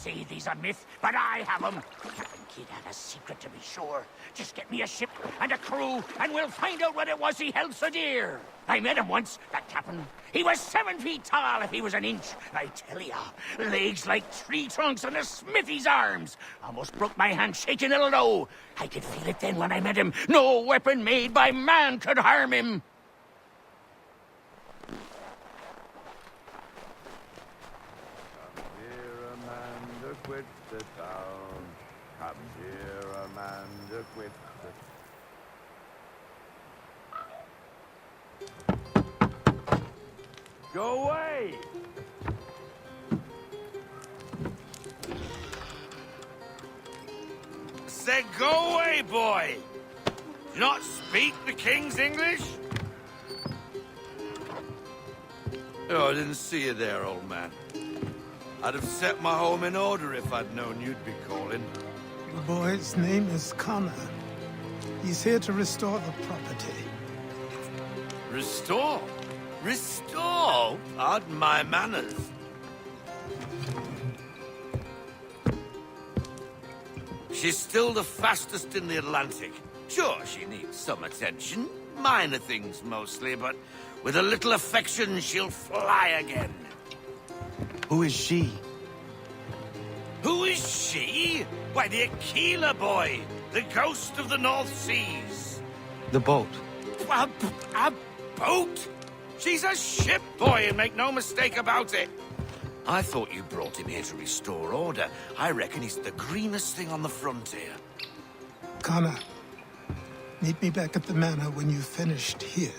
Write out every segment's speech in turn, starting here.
say these a myth, but I have them. Captain Kidd had a secret to be sure. Just get me a ship and a crew, and we'll find out what it was he held so dear. I met him once, that captain. He was 7 feet tall if he was an inch. I tell ya, legs like tree trunks and a smithy's arms. Almost broke my hand shaking it'll know. I could feel it then when I met him. No weapon made by man could harm him. Quit the town. Come here, Amanda, quit the... Go away! Said go away, boy! Do you not speak the King's English? Oh, I didn't see you there, old man. I'd have set my home in order if I'd known you'd be calling. The boy's name is Connor. He's here to restore the property. Restore? Restore? Pardon my manners. She's still the fastest in the Atlantic. Sure, she needs some attention. Minor things mostly, but with a little affection, she'll fly again. Who is she? Who is she? Why, the Aquila boy, the ghost of the North Seas. The boat. A boat? She's a ship, boy, and make no mistake about it. I thought you brought him here to restore order. I reckon he's the greenest thing on the frontier. Connor, meet me back at the manor when you've finished here.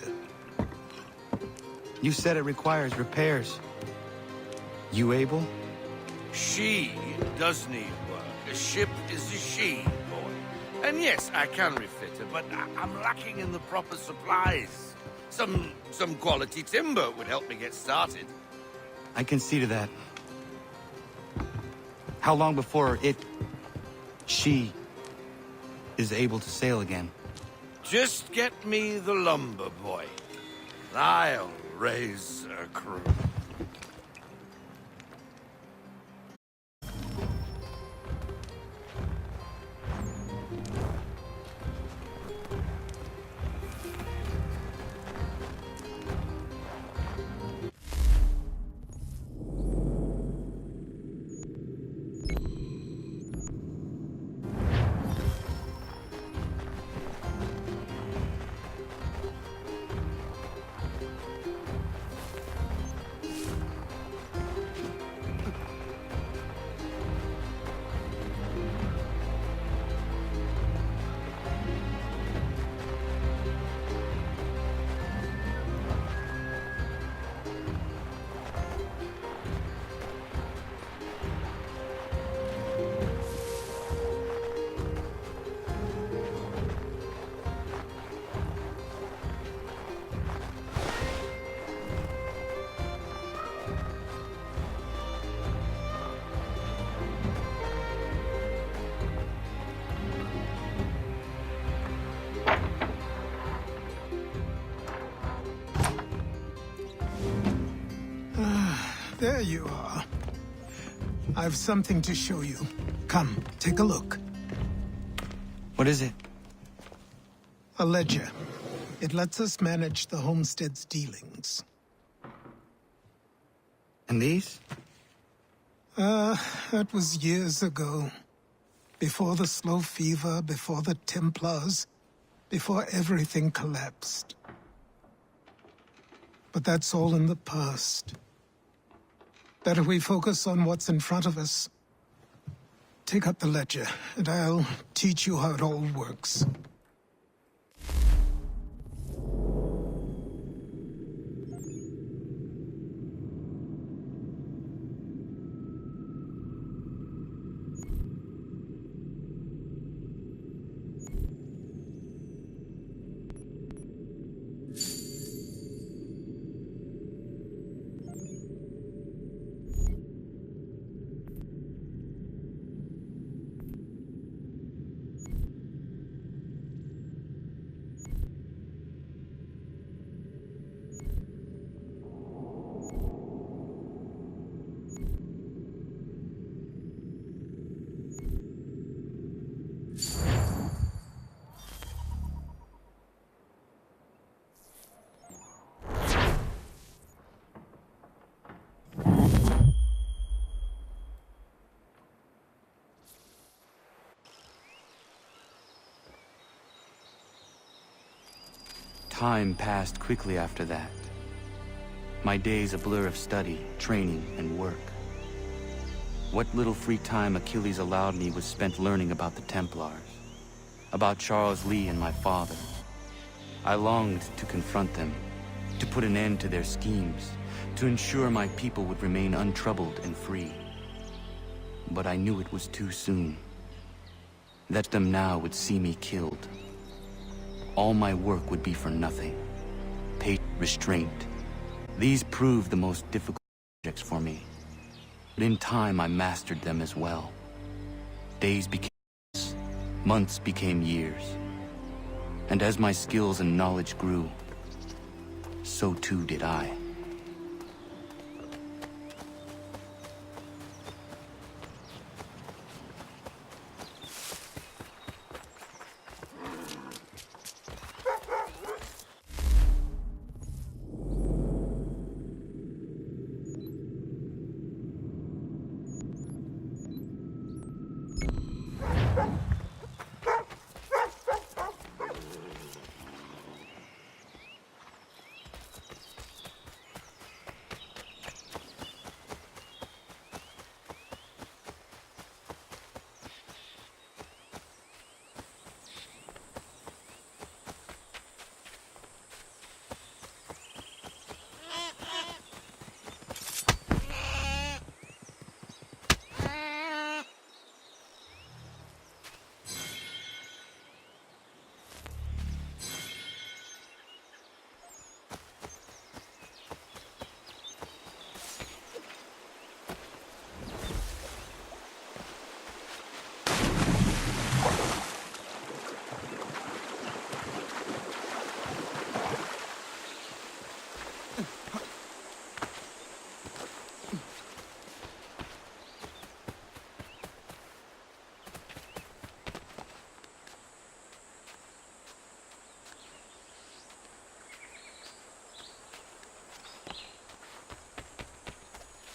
You said it requires repairs. You able? She does need work. A ship is a she, boy. And yes, I can refit her, but I'm lacking in the proper supplies. Some quality timber would help me get started. I can see to that. How long before she is able to sail again? Just get me the lumber, boy. I'll raise a crew. There you are. I've something to show you. Come, take a look. What is it? A ledger. It lets us manage the homestead's dealings. And these? That was years ago. Before the slow fever, before the Templars, before everything collapsed. But that's all in the past. Better we focus on what's in front of us. Take up the ledger, and I'll teach you how it all works. Time passed quickly after that. My days a blur of study, training, and work. What little free time Achilles allowed me was spent learning about the Templars, about Charles Lee and my father. I longed to confront them, to put an end to their schemes, to ensure my people would remain untroubled and free. But I knew it was too soon. That them now would see me killed. All my work would be for nothing. Restraint. These proved the most difficult subjects for me. But in time I mastered them as well. Days became months, months became years. And as my skills and knowledge grew, so too did I.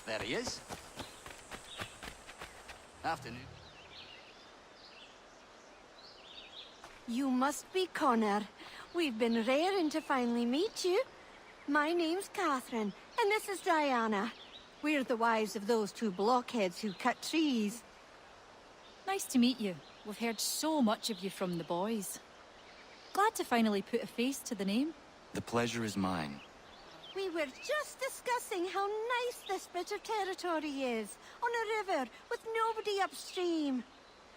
There he is. Afternoon. You must be Connor. We've been raring to finally meet you. My name's Catherine, and this is Diana. We're the wives of those two blockheads who cut trees. Nice to meet you. We've heard so much of you from the boys. Glad to finally put a face to the name. The pleasure is mine. We were just discussing how nice this bit of territory is, on a river with nobody upstream.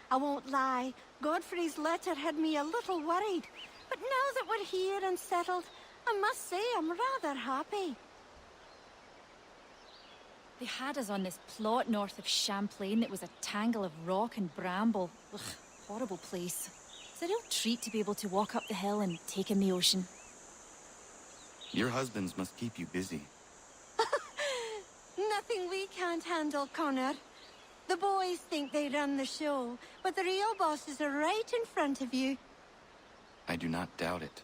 I won't lie, Godfrey's letter had me a little worried, but now that we're here and settled, I must say I'm rather happy. They had us on this plot north of Champlain that was a tangle of rock and bramble. Ugh, horrible place. It's a real treat to be able to walk up the hill and take in the ocean. Your husbands must keep you busy. Nothing we can't handle, Connor. The boys think they run the show, but the real bosses are right in front of you. I do not doubt it.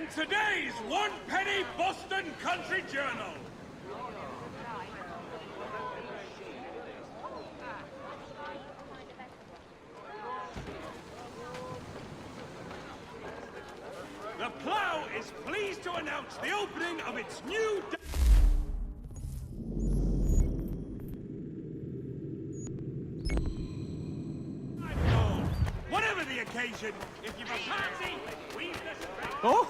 And today's one-penny Boston Country Journal. The Plough is pleased to announce the opening of its new... Whatever the occasion, if you've a party, we've the strength...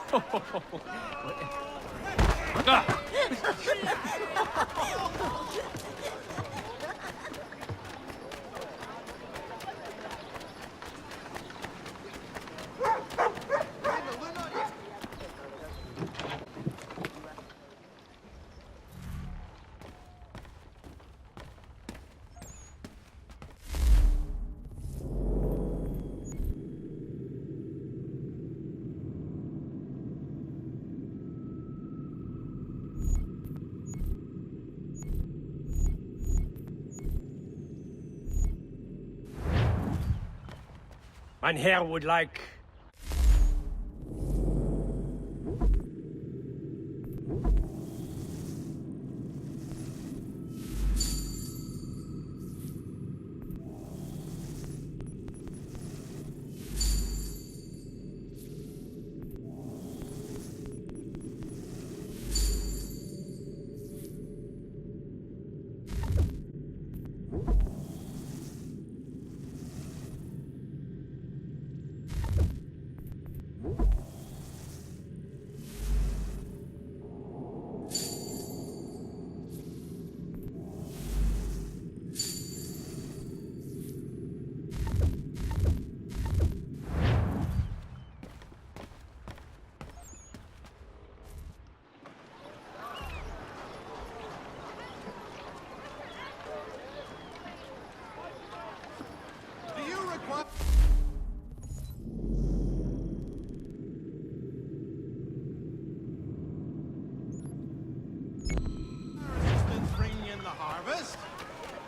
Mein Herr would like...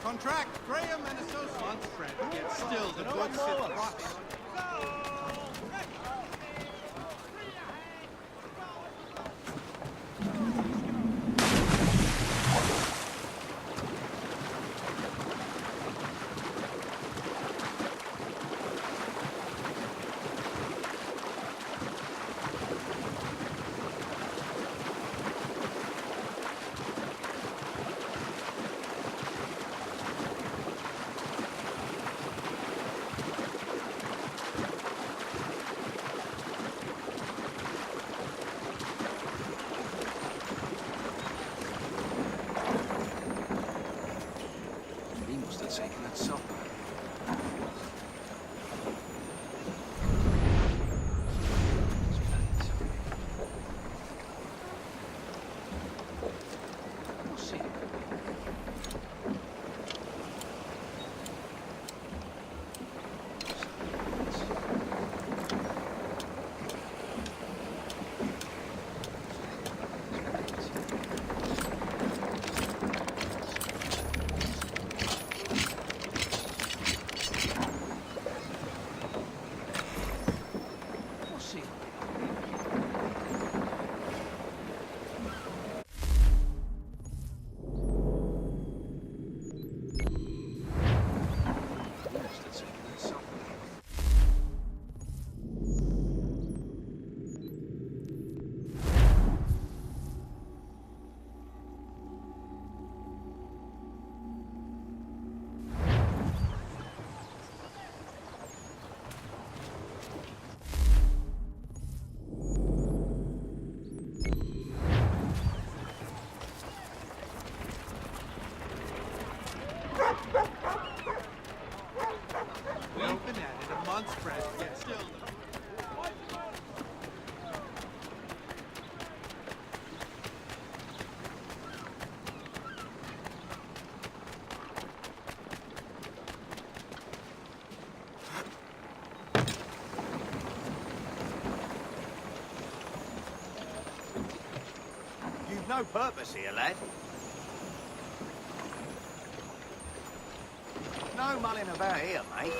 Contract Graham and Associates. Get still the goods sit rocks. No purpose here, lad. No mulling about here, mate.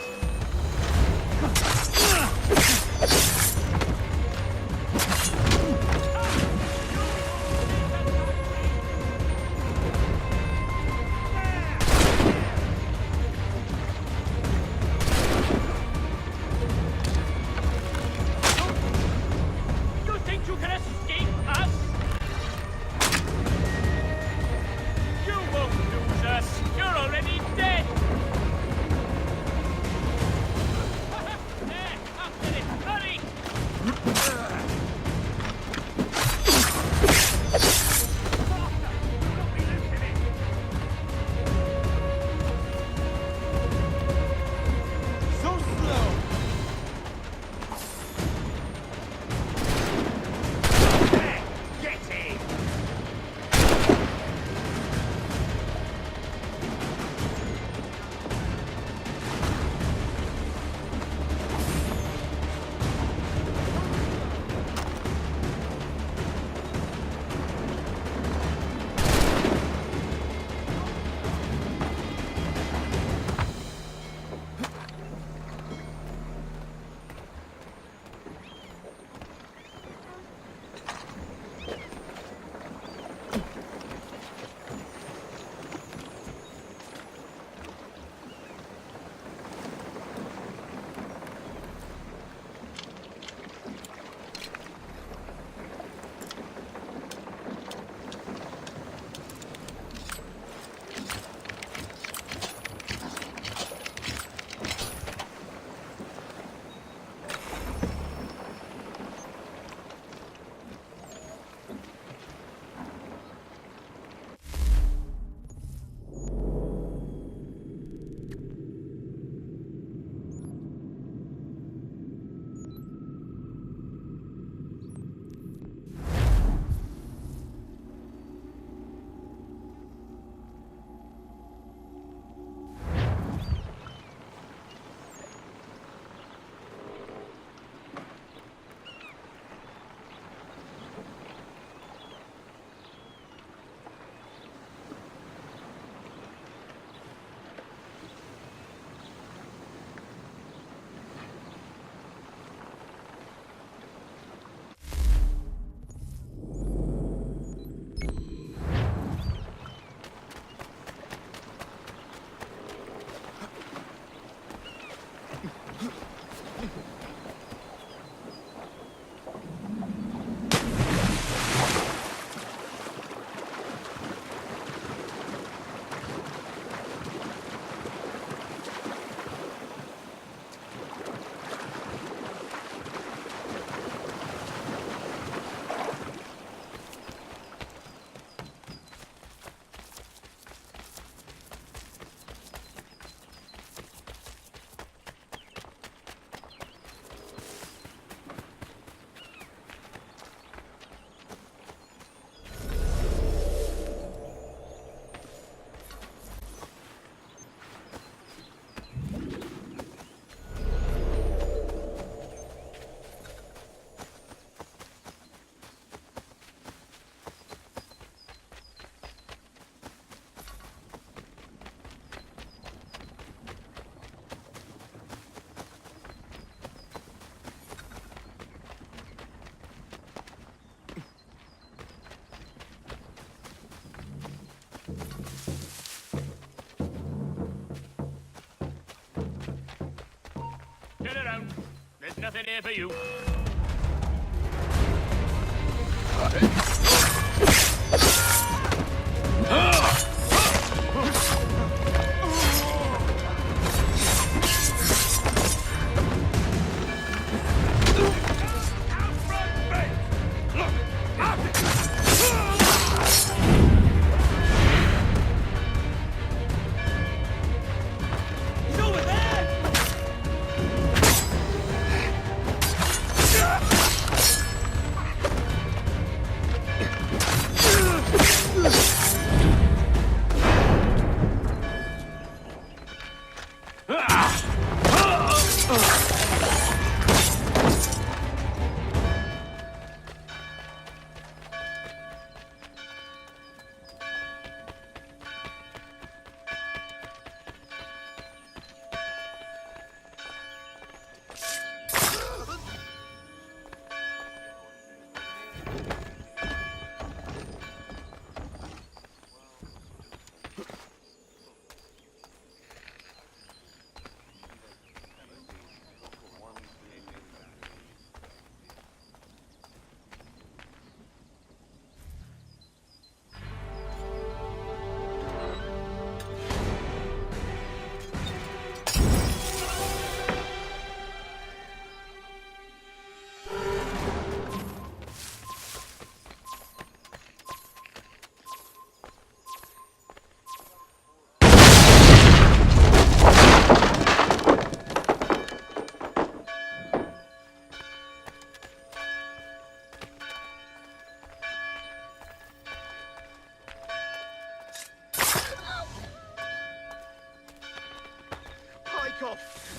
Turn around. There's nothing here for you.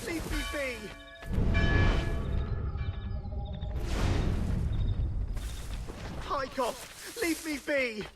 Leave me be! Tychov, leave me be!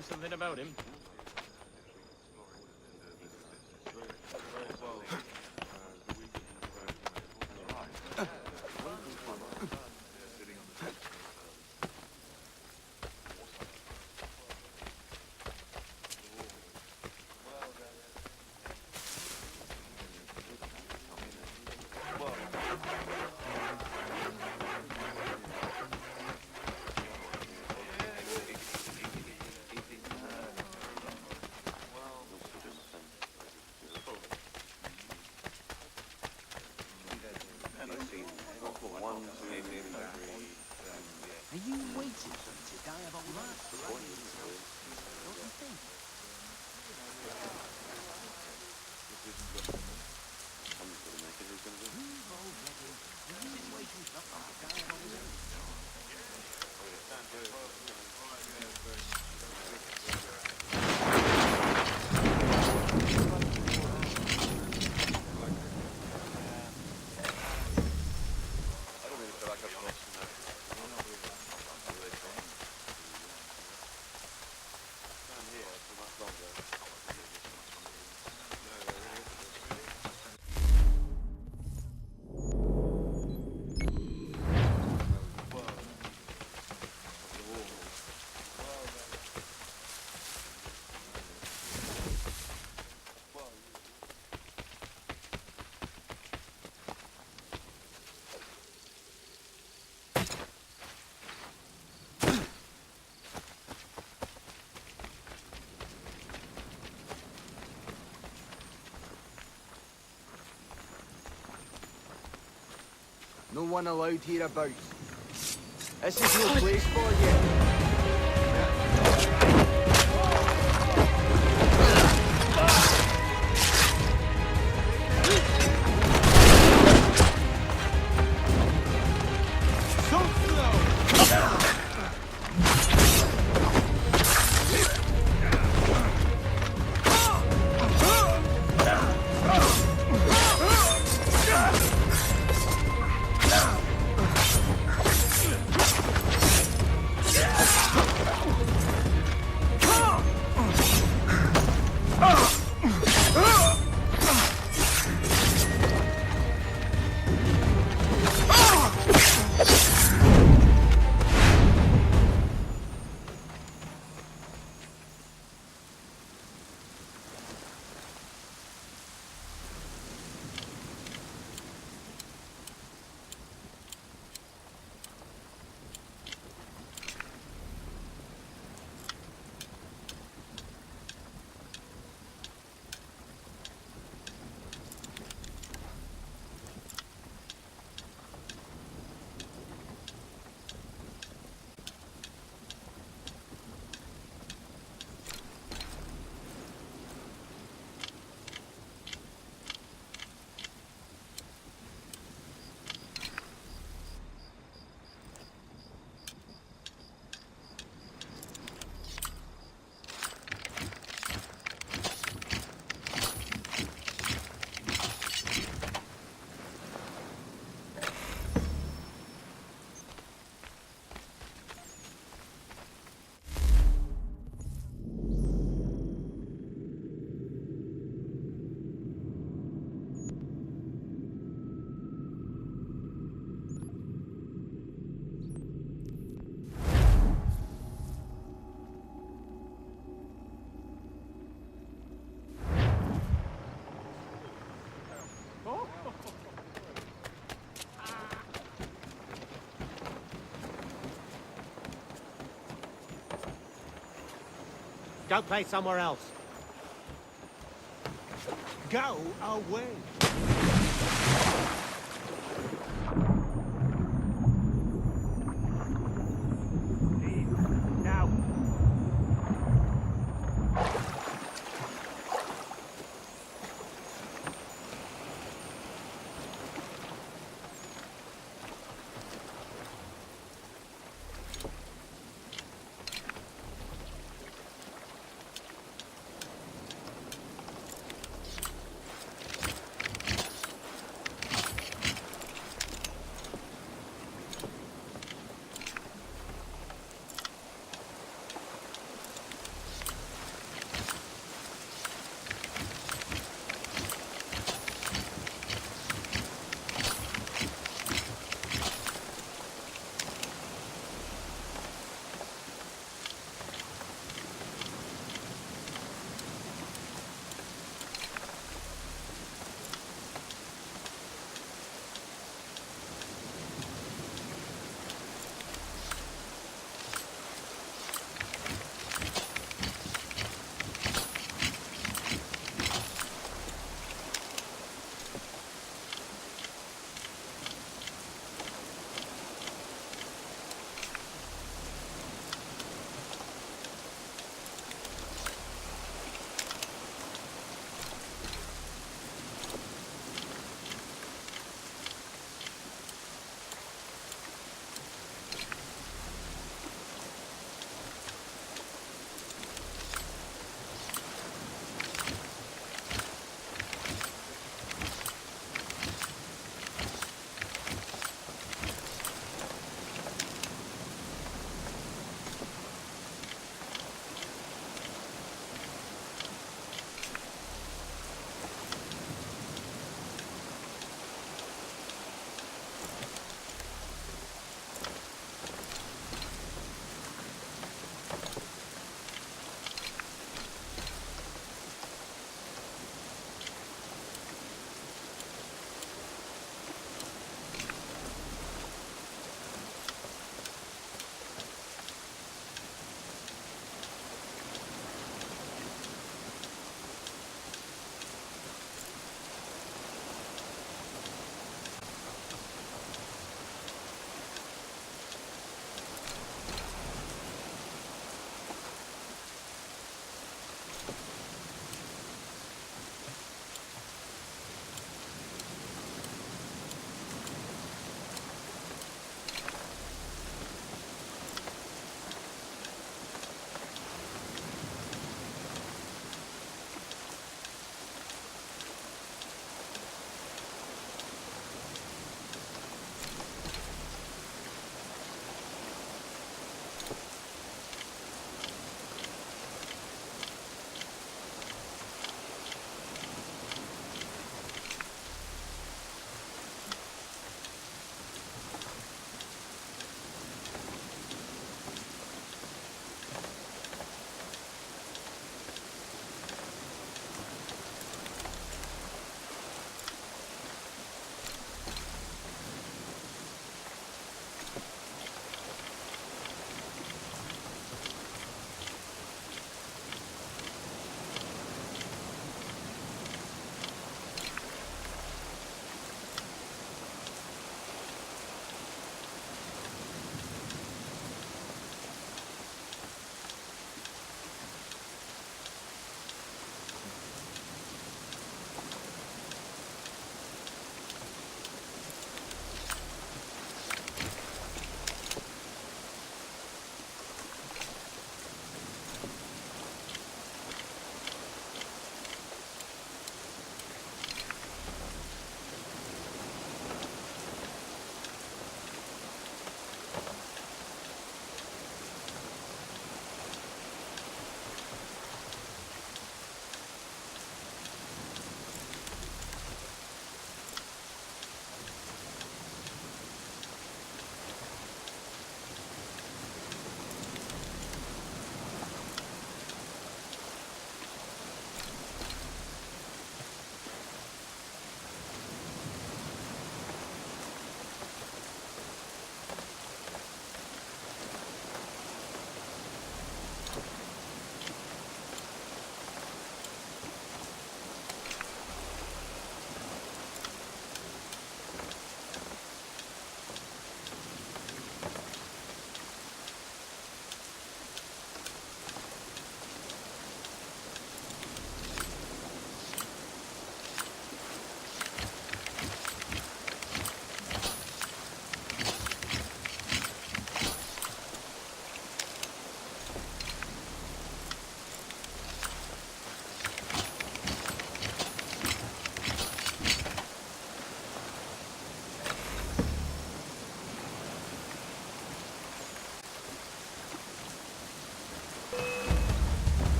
Do something about him. Are you waiting for me to die of old age? Don't you think? No one allowed hereabouts. This is no place for you. Go play somewhere else. Go away. Now.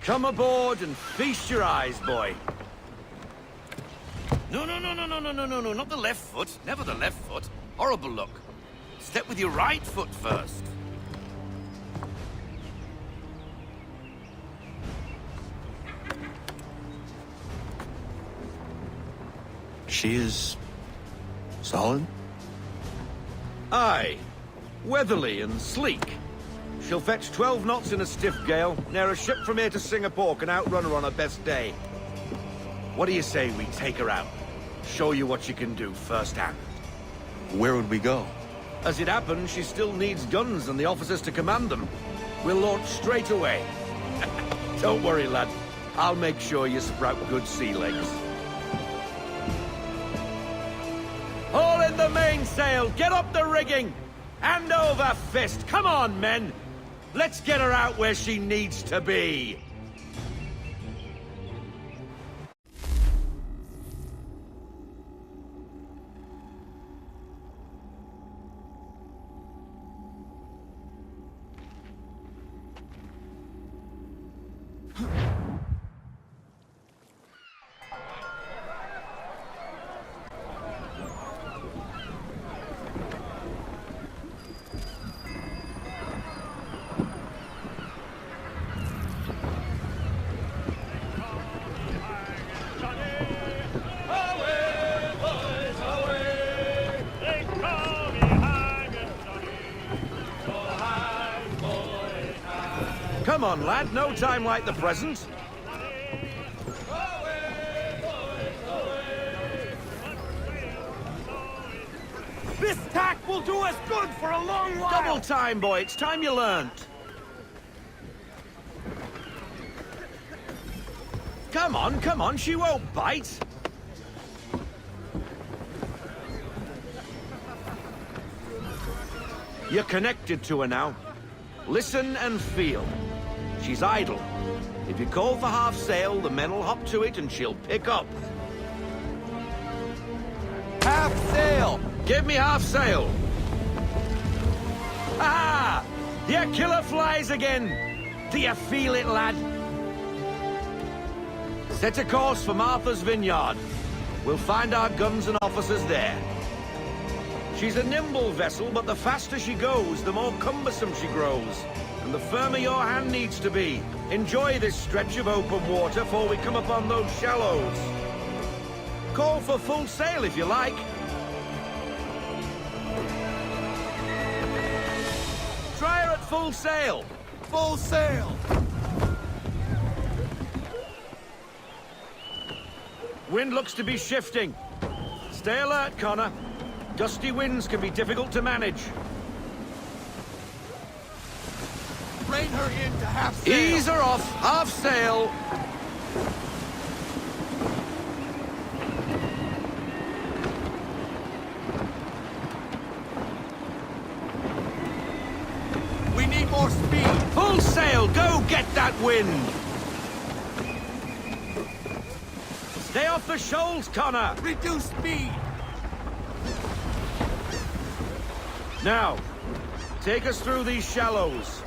Come aboard and feast your eyes, boy. No, not the left foot. Never the left foot. Horrible look. Step with your right foot first. She is... solid? Aye. Weatherly and sleek. She'll fetch 12 knots in a stiff gale, near a ship from here to Singapore can outrun her on her best day. What do you say we take her out? Show you what she can do firsthand. Where would we go? As it happens, she still needs guns and the officers to command them. We'll launch straight away. Don't worry, lad. I'll make sure you sprout good sea legs. Haul in the mainsail! Get up the rigging! Hand over fist! Come on, men! Let's get her out where she needs to be! Come on, lad. No time like the present. This tack will do us good for a long while! Double time, boy. It's time you learnt. Come on. She won't bite. You're connected to her now. Listen and feel. She's idle. If you call for half sail, the men will hop to it and she'll pick up. Half sail! Give me half sail! Aha! Your killer flies again! Do you feel it, lad? Set a course for Martha's Vineyard. We'll find our guns and officers there. She's a nimble vessel, but the faster she goes, the more cumbersome she grows. And the firmer your hand needs to be. Enjoy this stretch of open water before we come upon those shallows. Call for full sail if you like. Try her at full sail. Full sail. Wind looks to be shifting. Stay alert, Connor. Gusty winds can be difficult to manage. Rein her in to half sail. Ease her off, half sail. We need more speed. Full sail, go get that wind. Stay off the shoals, Connor. Reduce speed. Now, take us through these shallows.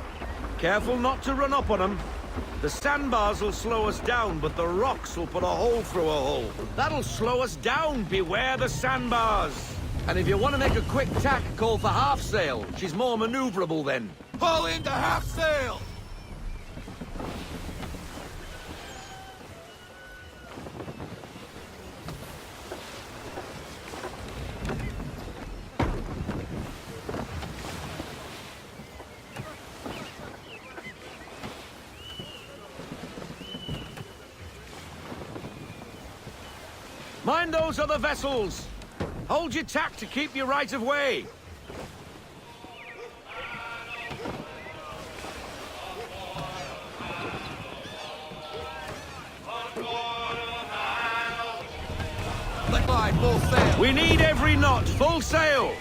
Careful not to run up on them. The sandbars will slow us down, but the rocks will put a hole through a hole. That'll slow us down. Beware the sandbars. And if you want to make a quick tack, call for half sail. She's more maneuverable then. Pull into half sail. Mind those other vessels! Hold your tack to keep your right of way! Let by, full sail! We need every knot, full sail!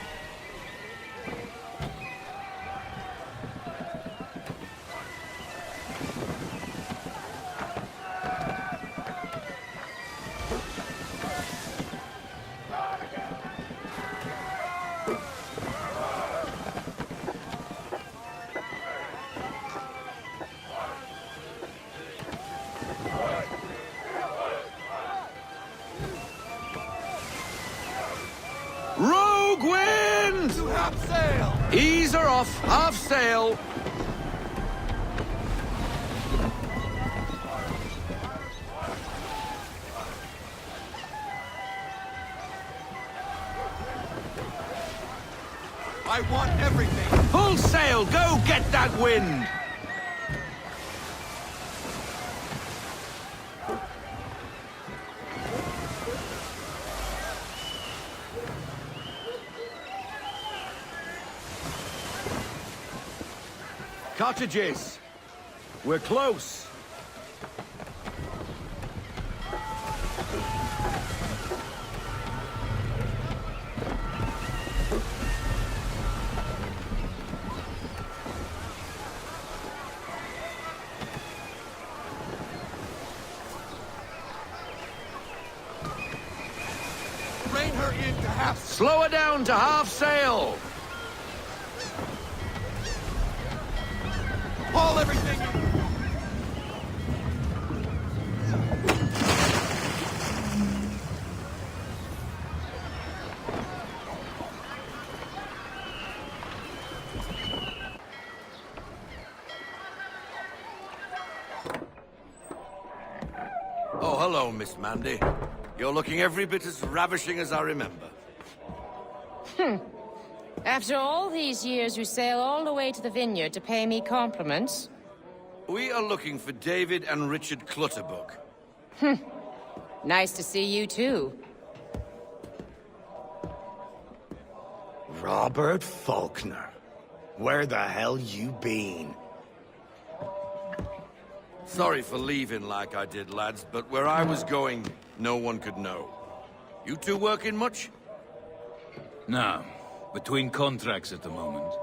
Ease her off, half sail. I want everything. Full sail, go get that wind. Cottages. We're close. Rein her in to half. Slow her down to half sail. Haul everything. Oh, hello, Miss Mandy. You're looking every bit as ravishing as I remember. After all these years, you sail all the way to the vineyard to pay me compliments? We are looking for David and Richard Clutterbuck. Nice to see you, too. Robert Faulkner. Where the hell you been? Sorry for leaving like I did, lads, but where I was going, no one could know. You two working much? No. Between contracts at the moment.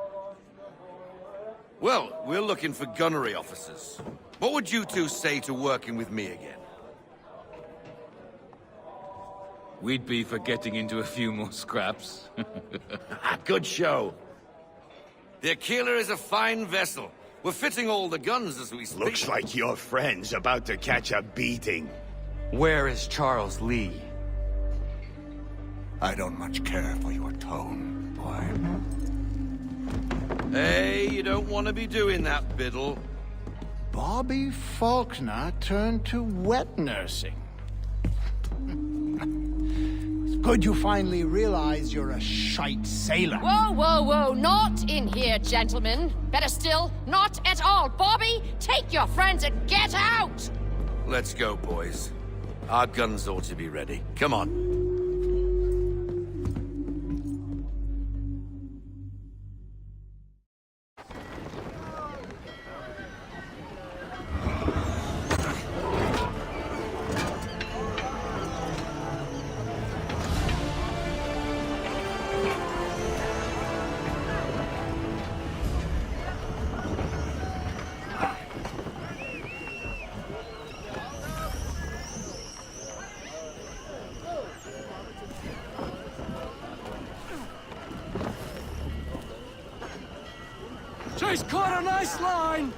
Well, we're looking for gunnery officers. What would you two say to working with me again? We'd be for getting into a few more scraps. Good show. The Aquila is a fine vessel. We're fitting all the guns as we speak. Looks like your friend's about to catch a beating. Where is Charles Lee? I don't much care for your tone, boy. Hey, you don't want to be doing that, Biddle. Bobby Faulkner turned to wet nursing. It's good you finally realize you're a shite sailor. Whoa, whoa, whoa, not in here, gentlemen. Better still, not at all. Bobby, take your friends and get out! Let's go, boys. Our guns ought to be ready. Come on. She's caught a nice line!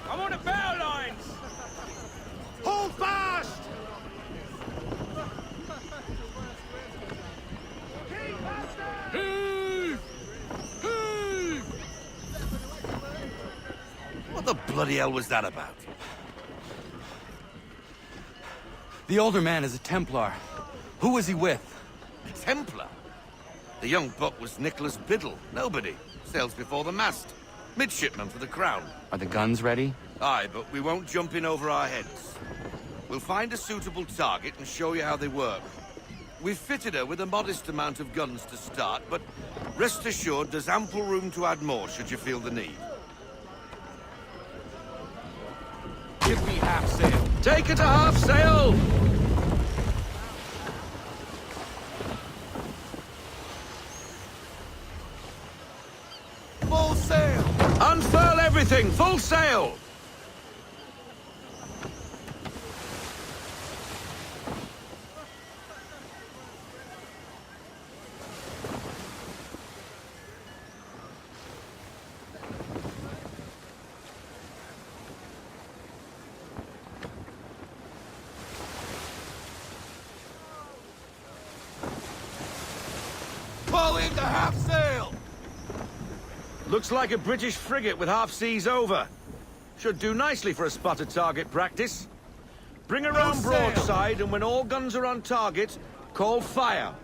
I'm on the bow lines! Hold fast! Heave! Heave! What the bloody hell was that about? The older man is a Templar. Who was he with? A Templar? The young buck was Nicholas Biddle. Nobody. Sails before the mast. Midshipman for the Crown. Are the guns ready? Aye, but we won't jump in over our heads. We'll find a suitable target and show you how they work. We've fitted her with a modest amount of guns to start, but rest assured there's ample room to add more should you feel the need. Give me half sail. Take her to half sail! Full sail! Unfurl everything! Full sail! half sail! Looks like a British frigate with half seas over. Should do nicely for a spotted target practice. Bring her round broadside, and when all guns are on target, call fire.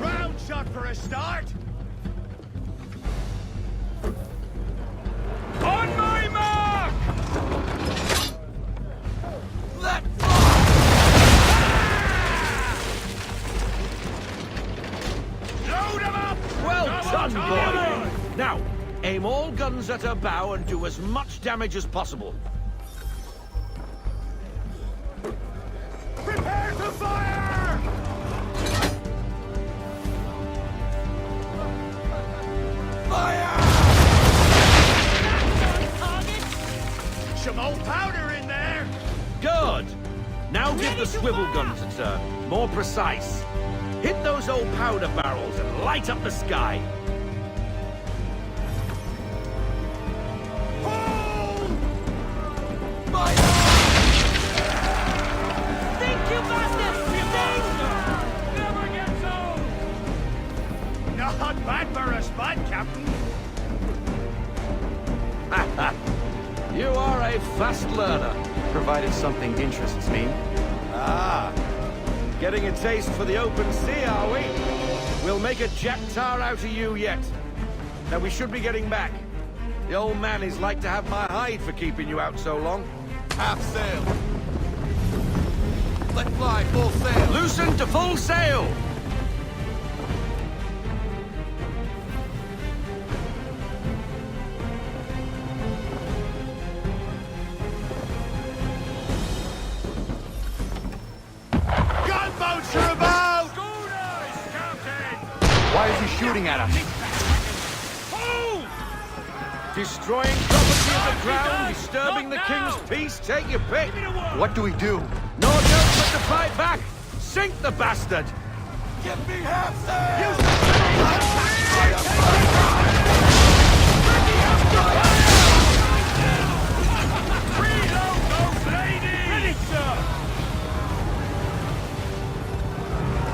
Round shot for a start. On my mark! Let Load 'em up! Well done, boy! Now, aim all guns at her bow and do as much damage as possible. Prepare to fire! fire! Some old powder in there! Good! Now give the swivel guns a turn. More precise. Hit those old powder barrels and light up the sky. Think, you bastard! Never gets old! Not bad for a spot, Captain. You are a fast learner. Provided something interests me. Ah, getting a taste for the open sea, are we? We'll make a jack tar out of you yet. Now we should be getting back. The old man is like to have my hide for keeping you out so long. Half sail. Let fly, full sail. Loosen to full sail! Gunboats are about! Schooners, Captain! Why is he shooting at us? Hold! Destroying property of the crown, disturbing the king's peace, take your pick. What do we do? No choice but to fight back. Sink the bastard. Give me half sail! Reload those ladies! Ready, sir!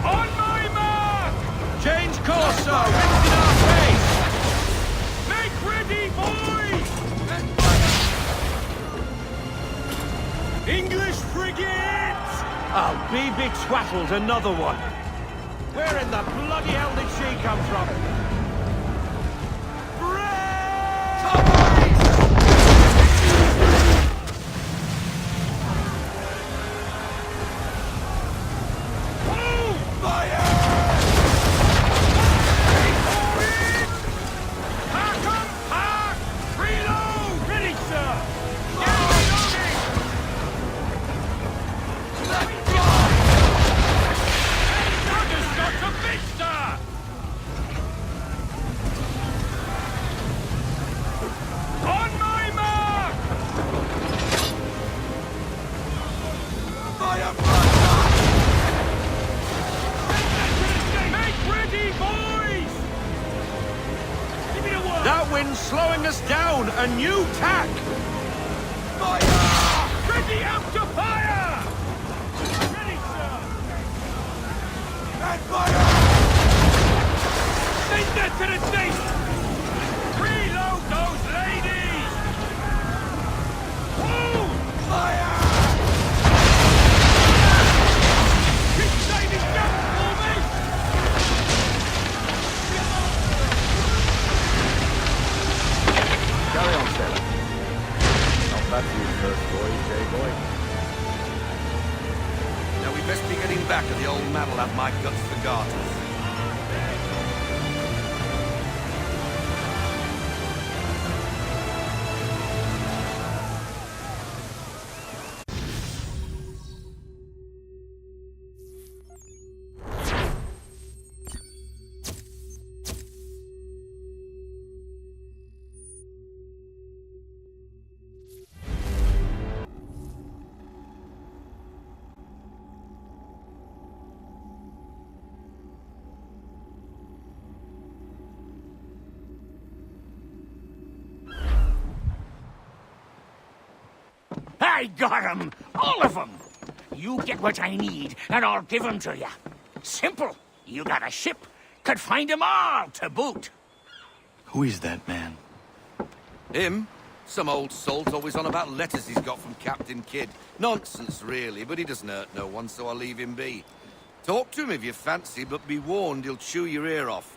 On my mark! Change course, sir. Rinsing our face. Make ready, boys! English frigates! I'll be betwattled, another one. Where in the bloody hell did she come from? That wind's slowing us down. A new tack. Fire! Ready up to fire! Ready, sir! And fire! Send that to the station! Reload those ladies! Hold! Fire! Keep saving guns for me! Carry on, sailor. Not bad for your first voyage, eh, boy? Now we best be getting back or the old man will have my guts for garters. I got 'em! All of 'em! You get what I need, and I'll give 'em to you. Simple. You got a ship. Could find 'em all to boot. Who is that man? Him? Some old salt always on about letters he's got from Captain Kidd. Nonsense, really, but he doesn't hurt no one, so I'll leave him be. Talk to him if you fancy, but be warned he'll chew your ear off.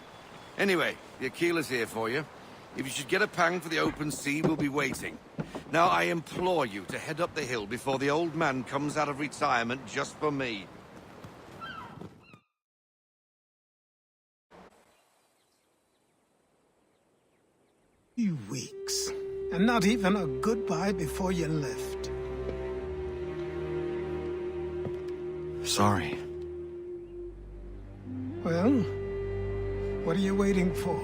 Anyway, the Aquila's here for you. If you should get a pang for the open sea, we'll be waiting. Now, I implore you to head up the hill before the old man comes out of retirement just for me. You weeks. And not even a goodbye before you left. Sorry. Well, what are you waiting for?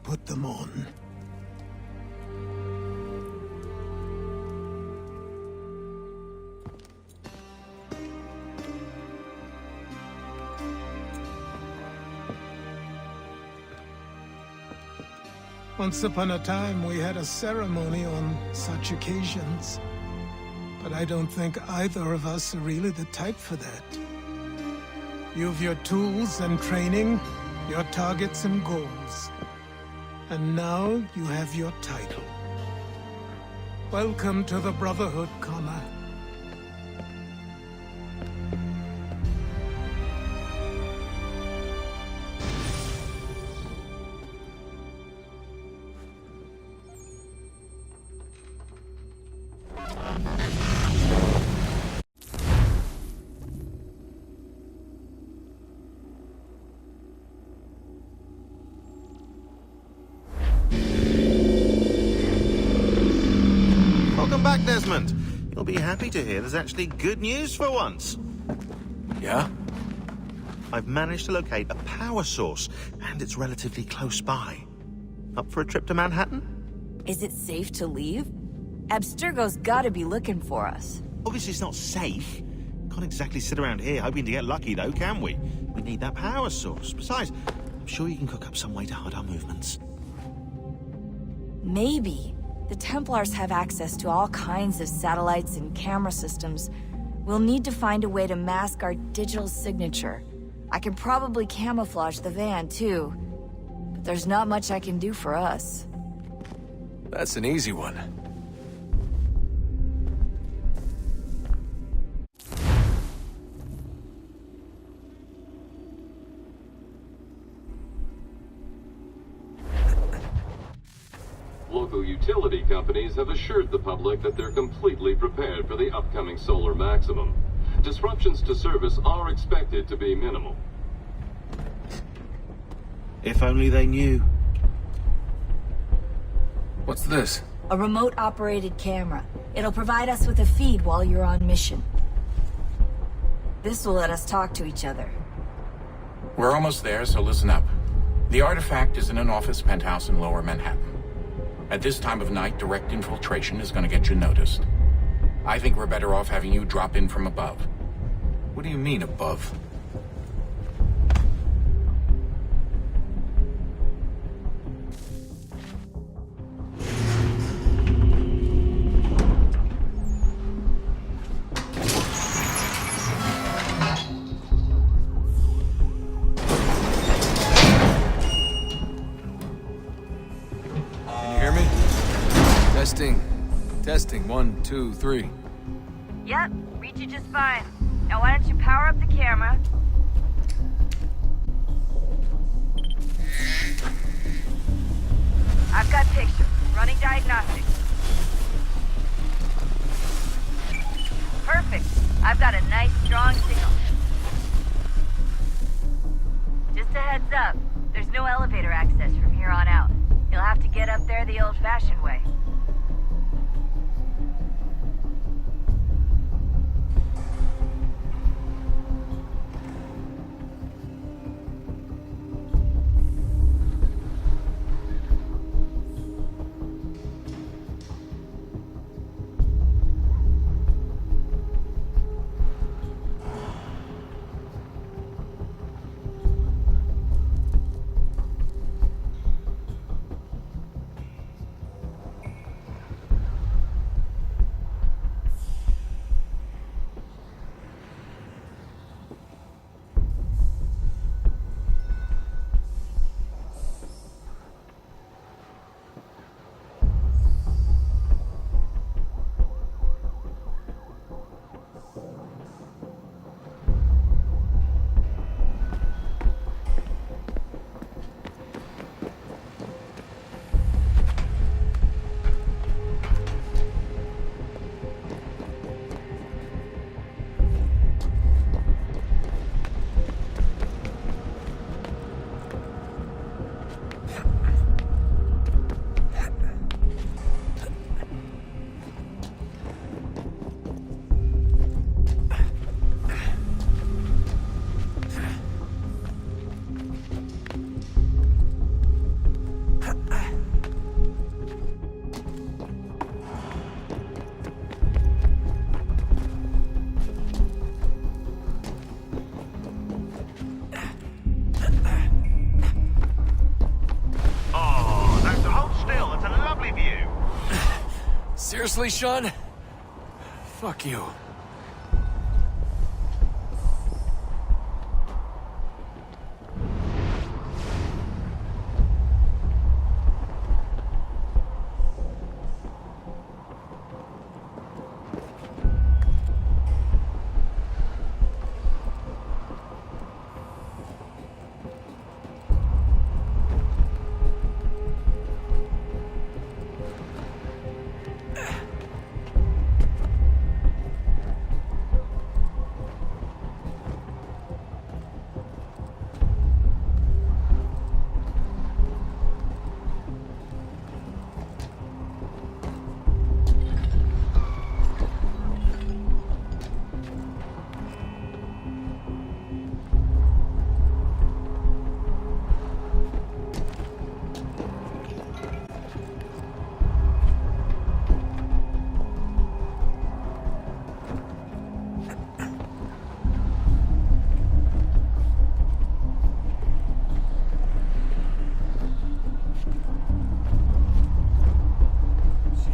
Put them on. Once upon a time, we had a ceremony on such occasions. But I don't think either of us are really the type for that. You've your tools and training, your targets and goals. And now you have your title. Welcome to the Brotherhood, Connor. Welcome back, Desmond. You'll be happy to hear there's actually good news for once. Yeah? I've managed to locate a power source, and it's relatively close by. Up for a trip to Manhattan? Is it safe to leave? Abstergo's gotta be looking for us. Obviously it's not safe. Can't exactly sit around here hoping to get lucky, though, can we? We need that power source. Besides, I'm sure you can cook up some way to hide our movements. Maybe. The Templars have access to all kinds of satellites and camera systems. We'll need to find a way to mask our digital signature. I can probably camouflage the van, too. But there's not much I can do for us. That's an easy one. Local utility companies have assured the public that they're completely prepared for the upcoming solar maximum. Disruptions to service are expected to be minimal. If only they knew. What's this? A remote-operated camera. It'll provide us with a feed while you're on mission. This will let us talk to each other. We're almost there, so listen up. The artifact is in an office penthouse in Lower Manhattan. At this time of night, direct infiltration is going to get you noticed. I think we're better off having you drop in from above. What do you mean, above? Testing, 1, 2, 3. Yep, read you just fine. Now why don't you power up the camera? I've got pictures. Running diagnostics. Perfect. I've got a nice, strong signal. Just a heads up, there's no elevator access from here on out. You'll have to get up there the old-fashioned way. Seriously, Sean? Fuck you.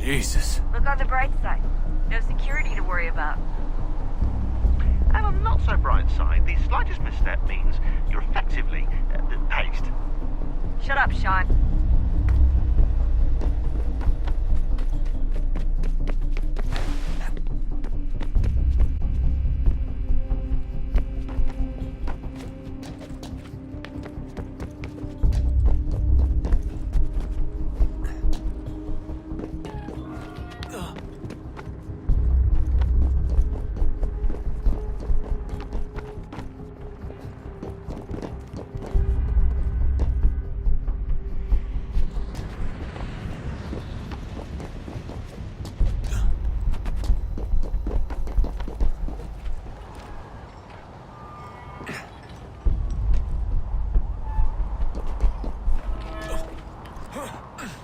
Jesus. Look on the bright side. No security to worry about. And on the not so bright side, the slightest misstep means you're effectively paced. Shut up, Sean.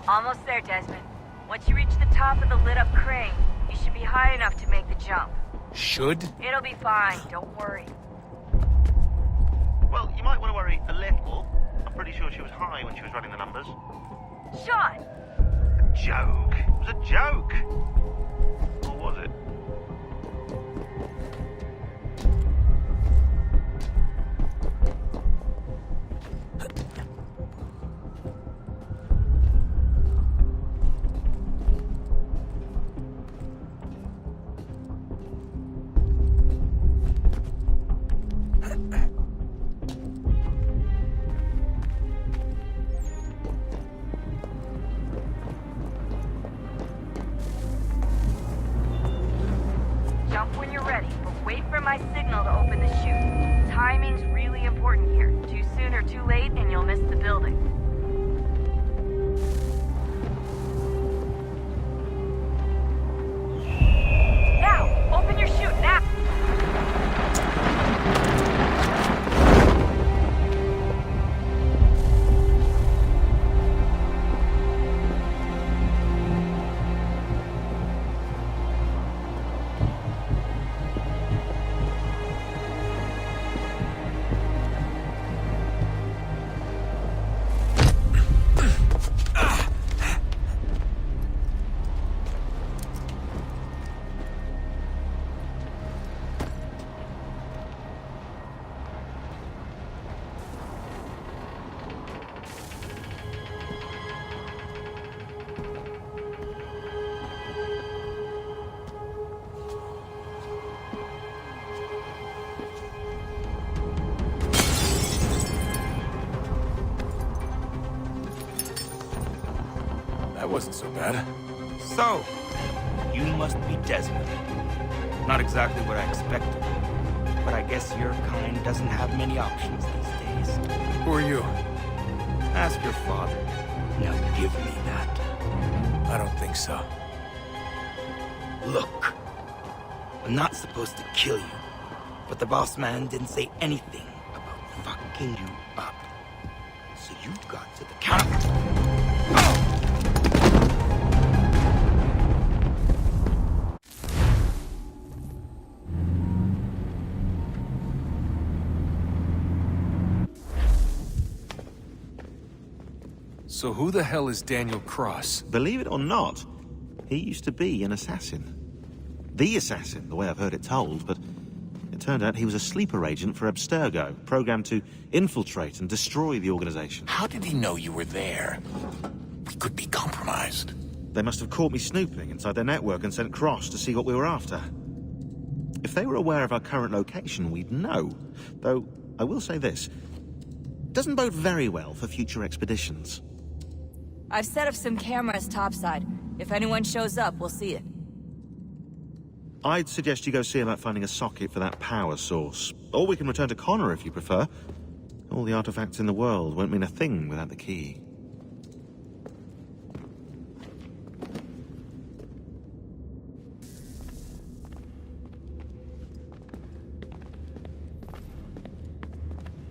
Almost there, Desmond. Once you reach the top of the lit-up crane, you should be high enough to make the jump. Should? It'll be fine, don't worry. Well, you might want to worry a little. I'm pretty sure she was high when she was running the numbers. Sean! A joke. It was a joke. Or was it? Jump when you're ready, but wait for my signal to open the chute. Timing's really important here. Too soon or too late, and you'll miss the building. Now! Open your chute, now! That wasn't so bad. So, you must be Desmond. Not exactly what I expected, but I guess your kind doesn't have many options these days. Who are you? Ask your father. Now give me that. I don't think so. Look, I'm not supposed to kill you, but the boss man didn't say anything about fucking you up. So you got to the counter. So who the hell is Daniel Cross? Believe it or not, He used to be an assassin. The assassin, the way I've heard it told, but it turned out he was a sleeper agent for Abstergo, programmed to infiltrate and destroy the organization. How did he know you were there? We could be compromised. They must have caught me snooping inside their network and sent Cross to see what we were after. If they were aware of our current location, we'd know. Though, I will say this. Doesn't bode very well for future expeditions. I've set up some cameras topside. If anyone shows up, we'll see it. I'd suggest you go see about finding a socket for that power source. Or we can return to Connor if you prefer. All the artifacts in the world won't mean a thing without the key.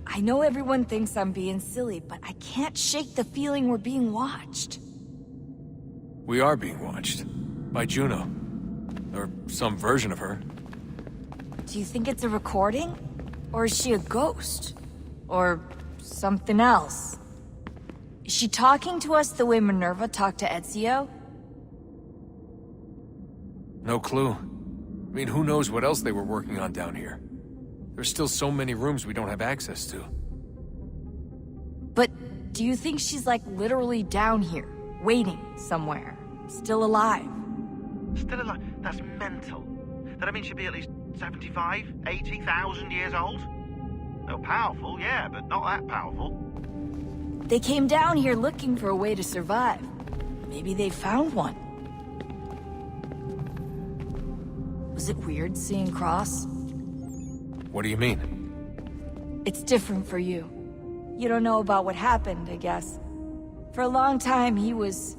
I know everyone thinks I'm being silly, but I can't shake the feeling we're being watched. We are being watched. By Juno. Or some version of her. Do you think it's a recording? Or is she a ghost? Or something else? Is she talking to us the way Minerva talked to Ezio? No clue. I mean, who knows what else they were working on down here? There's still so many rooms we don't have access to. But do you think she's like literally down here, waiting somewhere, still alive? Still alive? That's mental. That I mean she'd be at least 75, 80,000 years old? No, powerful, yeah, but not that powerful. They came down here looking for a way to survive. Maybe they found one. Was it weird seeing Cross? What do you mean? It's different for you. You don't know about what happened, I guess. For a long time, he was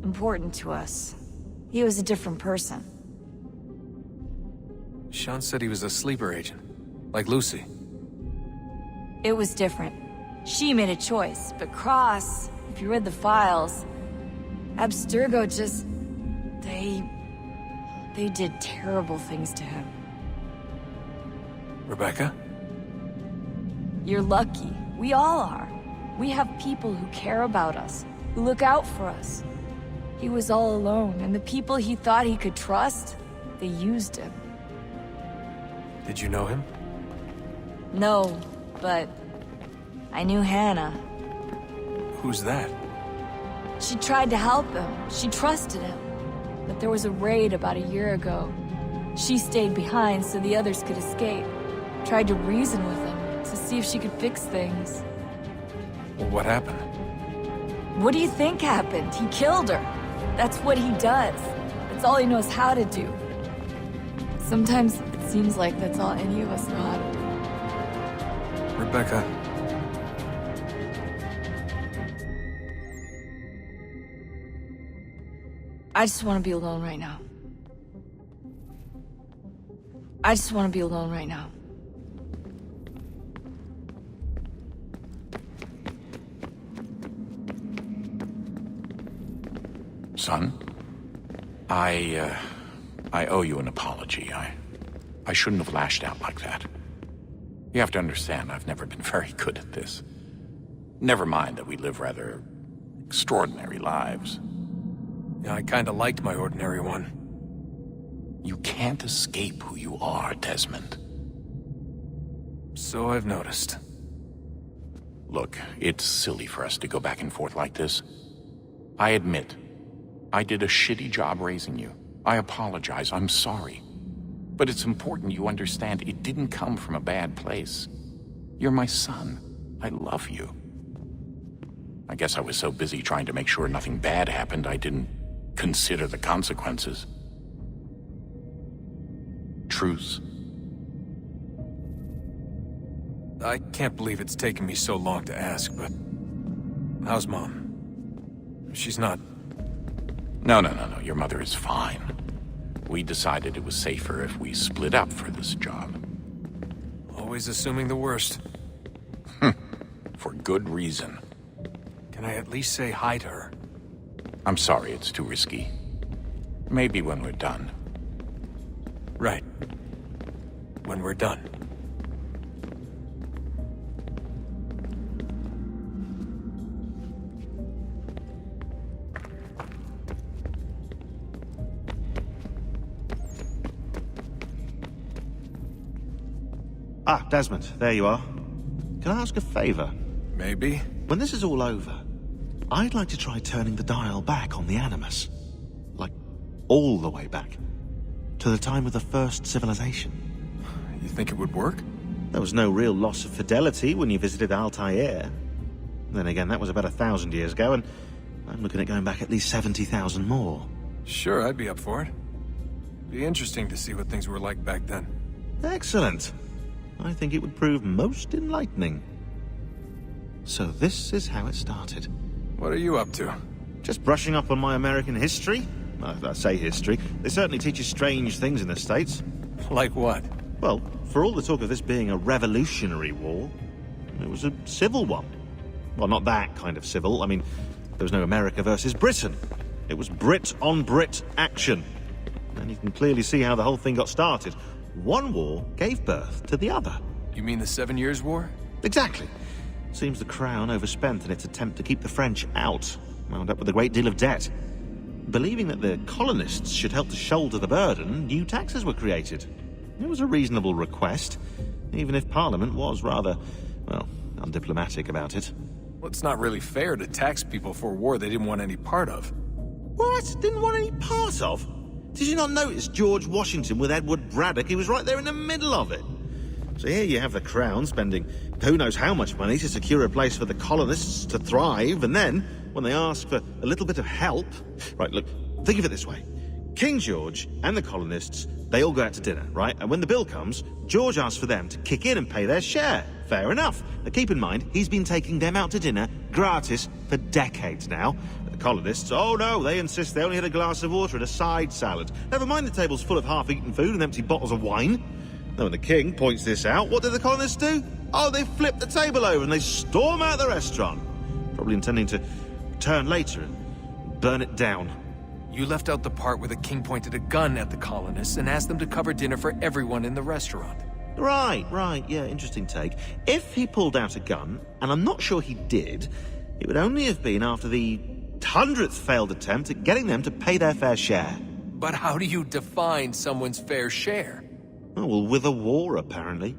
important to us. He was a different person. Sean said he was a sleeper agent, like Lucy. It was different. She made a choice, but Cross, if you read the files, Abstergo just... They did terrible things to him. Rebecca? You're lucky. We all are. We have people who care about us, who look out for us. He was all alone, and the people he thought he could trust, they used him. Did you know him? No, but I knew Hannah. Who's that? She tried to help him. She trusted him. But there was a raid about a year ago. She stayed behind so the others could escape. Tried to reason with him to see if she could fix things. Well, what happened? What do you think happened? He killed her. That's what he does. It's all he knows how to do. Sometimes it seems like that's all any of us know how to do. Rebecca. I just want to be alone right now. I just want to be alone right now. Son, I owe you an apology. I shouldn't have lashed out like that. You have to understand, I've never been very good at this. Never mind that we live rather extraordinary lives. Yeah, I kinda liked my ordinary one. You can't escape who you are, Desmond. So I've noticed. Look, it's silly for us to go back and forth like this. I admit, I did a shitty job raising you. I apologize, I'm sorry. But it's important you understand it didn't come from a bad place. You're my son. I love you. I guess I was so busy trying to make sure nothing bad happened, I didn't consider the consequences. Truce. I can't believe it's taken me so long to ask, but... how's Mom? She's not... No. Your mother is fine. We decided it was safer if we split up for this job. Always assuming the worst. For good reason. Can I at least say hi to her? I'm sorry, it's too risky. Maybe when we're done. Right. When we're done. Ah, Desmond, there you are. Can I ask a favor? Maybe. When this is all over, I'd like to try turning the dial back on the Animus. Like, all the way back. To the time of the first civilization. You think it would work? There was no real loss of fidelity when you visited Altair. Then again, that was about 1,000 years ago, and I'm looking at going back at least 70,000 more. Sure, I'd be up for it. Be interesting to see what things were like back then. Excellent. I think it would prove most enlightening. So this is how it started. What are you up to? Just brushing up on my American history. I say history. They certainly teach you strange things in the States. Like what? Well, for all the talk of this being a revolutionary war, it was a civil one. Well, not that kind of civil. I mean, there was no America versus Britain. It was Brit on Brit action. And you can clearly see how the whole thing got started. One war gave birth to the other. You mean the 7 Years' War? Exactly. Seems the Crown overspent in its attempt to keep the French out, wound up with a great deal of debt. Believing that the colonists should help to shoulder the burden, new taxes were created. It was a reasonable request, even if Parliament was rather, well, undiplomatic about it. Well, it's not really fair to tax people for a war they didn't want any part of. What? Didn't want any part of? Did you not notice George Washington with Edward Braddock? He was right there in the middle of it. So here you have the Crown spending who knows how much money to secure a place for the colonists to thrive, and then, when they ask for a little bit of help... Right, look, think of it this way. King George and the colonists, they all go out to dinner, right? And when the bill comes, George asks for them to kick in and pay their share. Fair enough. But keep in mind, he's been taking them out to dinner gratis for decades now. The colonists, oh no, they insist they only had a glass of water and a side salad. Never mind the table's full of half-eaten food and empty bottles of wine. Then when the king points this out, what do the colonists do? Oh, they flip the table over and they storm out the restaurant. Probably intending to return later and burn it down. You left out the part where the king pointed a gun at the colonists and asked them to cover dinner for everyone in the restaurant. Right, yeah, interesting take. If he pulled out a gun, and I'm not sure he did, it would only have been after the 100th failed attempt at getting them to pay their fair share. But how do you define someone's fair share? Oh, well, with a war, apparently.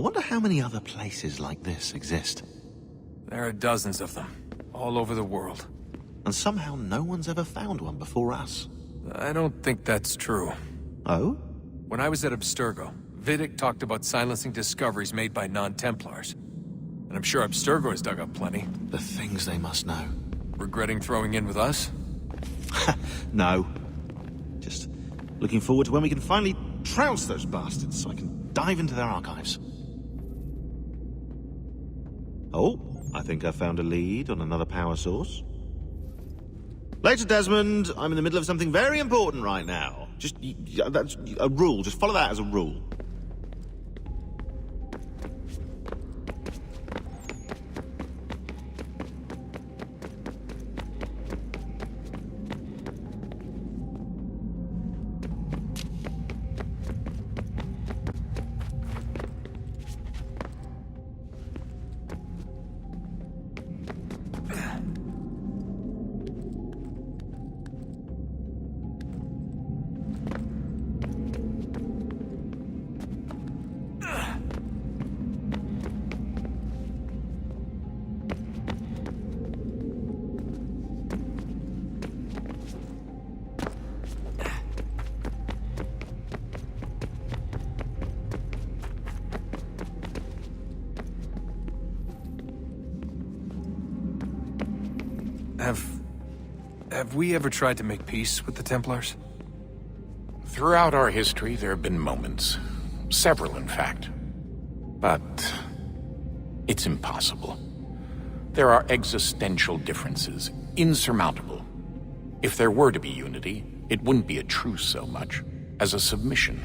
wonder how many other places like this exist. There are dozens of them, all over the world. And somehow no one's ever found one before us. I don't think that's true. Oh? When I was at Abstergo, Vidic talked about silencing discoveries made by non-Templars. And I'm sure Abstergo has dug up plenty. The things they must know. Regretting throwing in with us? No. Just looking forward to when we can finally trounce those bastards so I can dive into their archives. Oh, I think I found a lead on another power source. Later, Desmond. I'm in the middle of something very important right now. Just, that's a rule. Just follow that as a rule. Have we ever tried to make peace with the Templars? Throughout our history, there have been moments. Several, in fact. But it's impossible. There are existential differences, insurmountable. If there were to be unity, it wouldn't be a truce so much as a submission.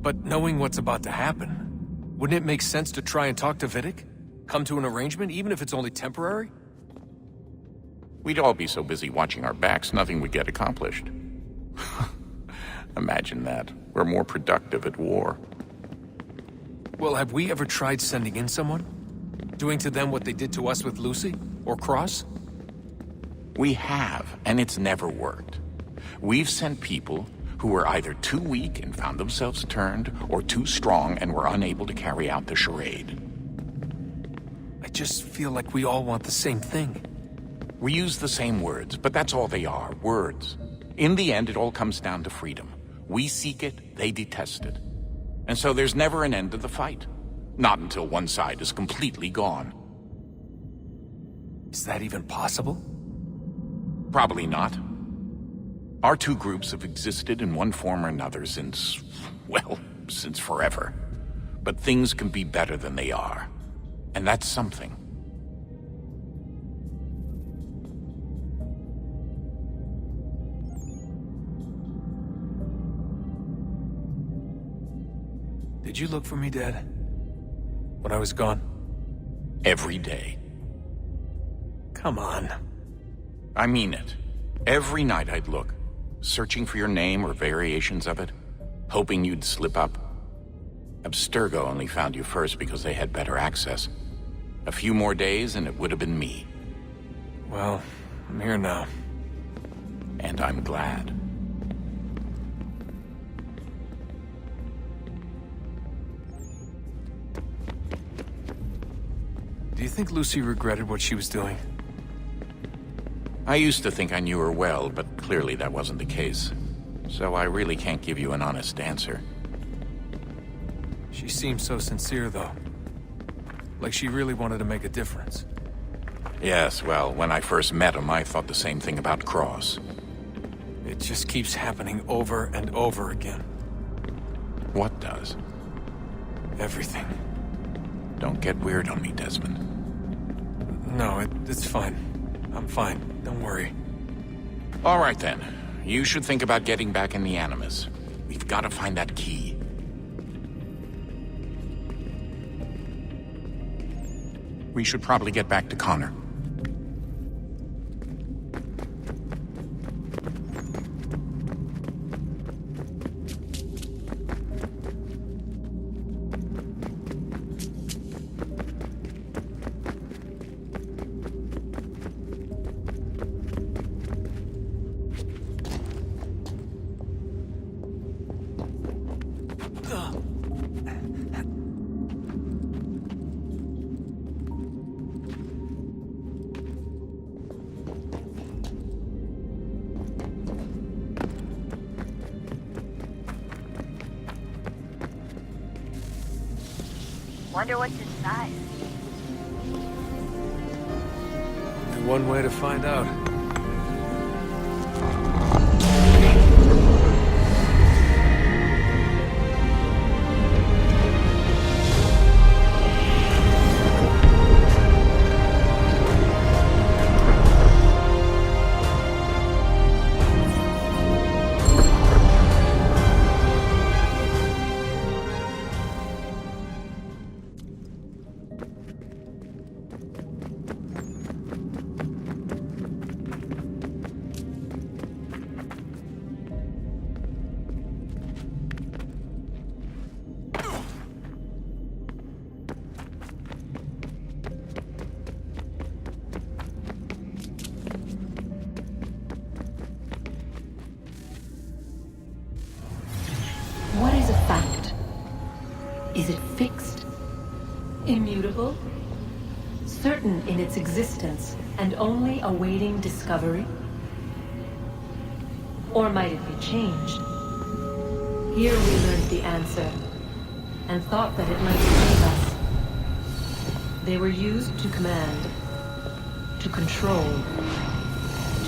But knowing what's about to happen, wouldn't it make sense to try and talk to Vidic? Come to an arrangement, even if it's only temporary? We'd all be so busy watching our backs, nothing would get accomplished. Imagine that. We're more productive at war. Well, have we ever tried sending in someone? Doing to them what they did to us with Lucy? Or Cross? We have, and it's never worked. We've sent people who were either too weak and found themselves turned, or too strong and were unable to carry out the charade. I just feel like we all want the same thing. We use the same words, but that's all they are, words. In the end, it all comes down to freedom. We seek it, they detest it. And so there's never an end to the fight. Not until one side is completely gone. Is that even possible? Probably not. Our two groups have existed in one form or another since, well, since forever. But things can be better than they are. And that's something. Did you look for me, Dad? When I was gone? Every day. Come on. I mean it. Every night I'd look, searching for your name or variations of it, hoping you'd slip up. Abstergo only found you first because they had better access. A few more days and it would have been me. Well, I'm here now. And I'm glad. Do you think Lucy regretted what she was doing? I used to think I knew her well, but clearly that wasn't the case. So I really can't give you an honest answer. She seemed so sincere, though. Like she really wanted to make a difference. Yes, well, when I first met him, I thought the same thing about Cross. It just keeps happening over and over again. What does? Everything. Don't get weird on me, Desmond. No, it's fine. I'm fine. Don't worry. All right, then. You should think about getting back in the Animus. We've got to find that key. We should probably get back to Connor. Wonder what's inside. Only one way to find out. What is a fact? Is it fixed? Immutable? Certain in its existence and only awaiting discovery? Or might it be changed? Here we learned the answer, and thought that it might save us. They were used to command, to control,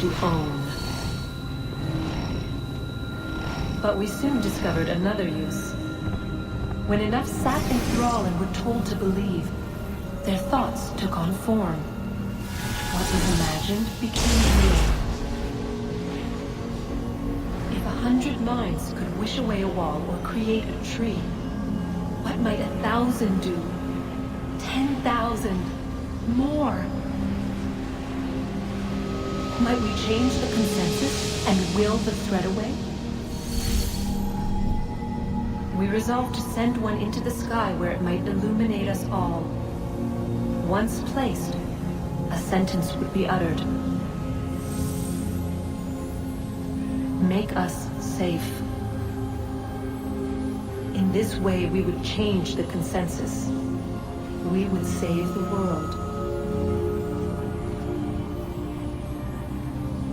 to own. But we soon discovered another use. When enough sat in thrall and were told to believe, their thoughts took on form. What was imagined became real. If 100 minds could wish away a wall or create a tree, what might 1,000 do? 10,000? More? Might we change the consensus and will the threat away? We resolved to send one into the sky where it might illuminate us all. Once placed, a sentence would be uttered. Make us safe. In this way, we would change the consensus. We would save the world.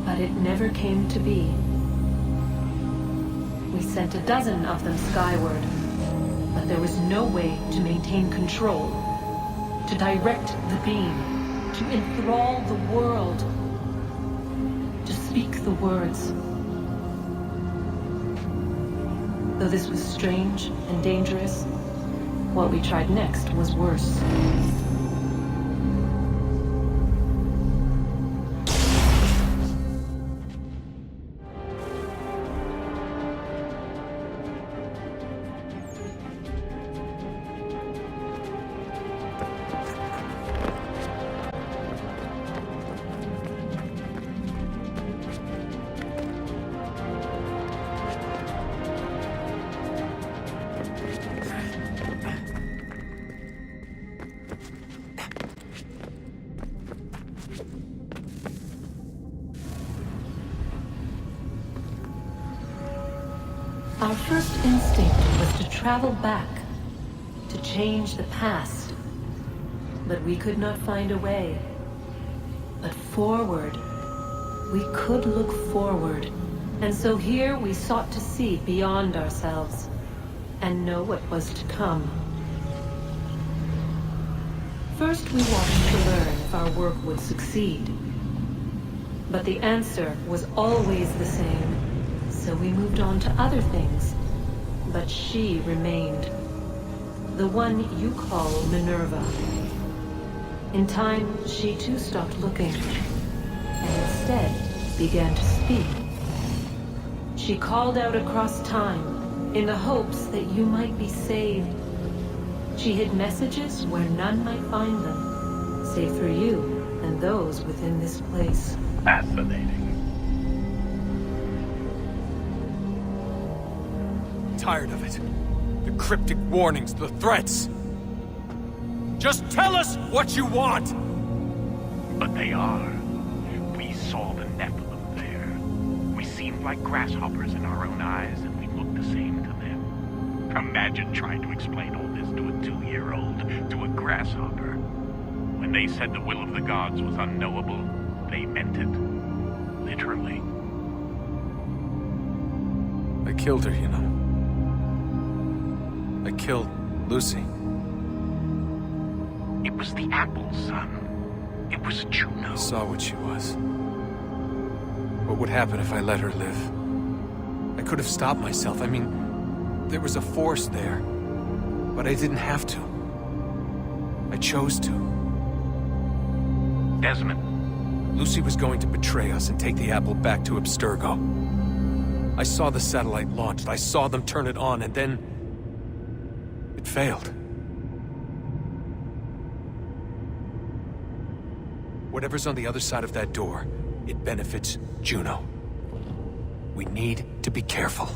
But it never came to be. We sent a dozen of them skyward, but there was no way to maintain control, to direct the beam, to enthrall the world, to speak the words. Though this was strange and dangerous, what we tried next was worse. Our first instinct was to travel back, to change the past. But we could not find a way. But forward, we could look forward. And so here we sought to see beyond ourselves, and know what was to come. First we wanted to learn if our work would succeed. But the answer was always the same. So we moved on to other things, but she remained. The one you call Minerva. In time, she too stopped looking, and instead began to speak. She called out across time, in the hopes that you might be saved. She hid messages where none might find them, save for you and those within this place. Fascinating. Tired of it. The cryptic warnings, the threats. Just tell us what you want! But they are. We saw the Nephilim there. We seemed like grasshoppers in our own eyes, and we looked the same to them. Imagine trying to explain all this to a 2-year-old, to a grasshopper. When they said the will of the gods was unknowable, they meant it. Literally. I killed her, you know. I killed Lucy. It was the apple, son. It was Juno. I saw what she was. What would happen if I let her live? I could have stopped myself. I mean, there was a force there. But I didn't have to. I chose to. Desmond. Lucy was going to betray us and take the apple back to Abstergo. I saw the satellite launched. I saw them turn it on, and then... it failed. Whatever's on the other side of that door, it benefits Juno. We need to be careful.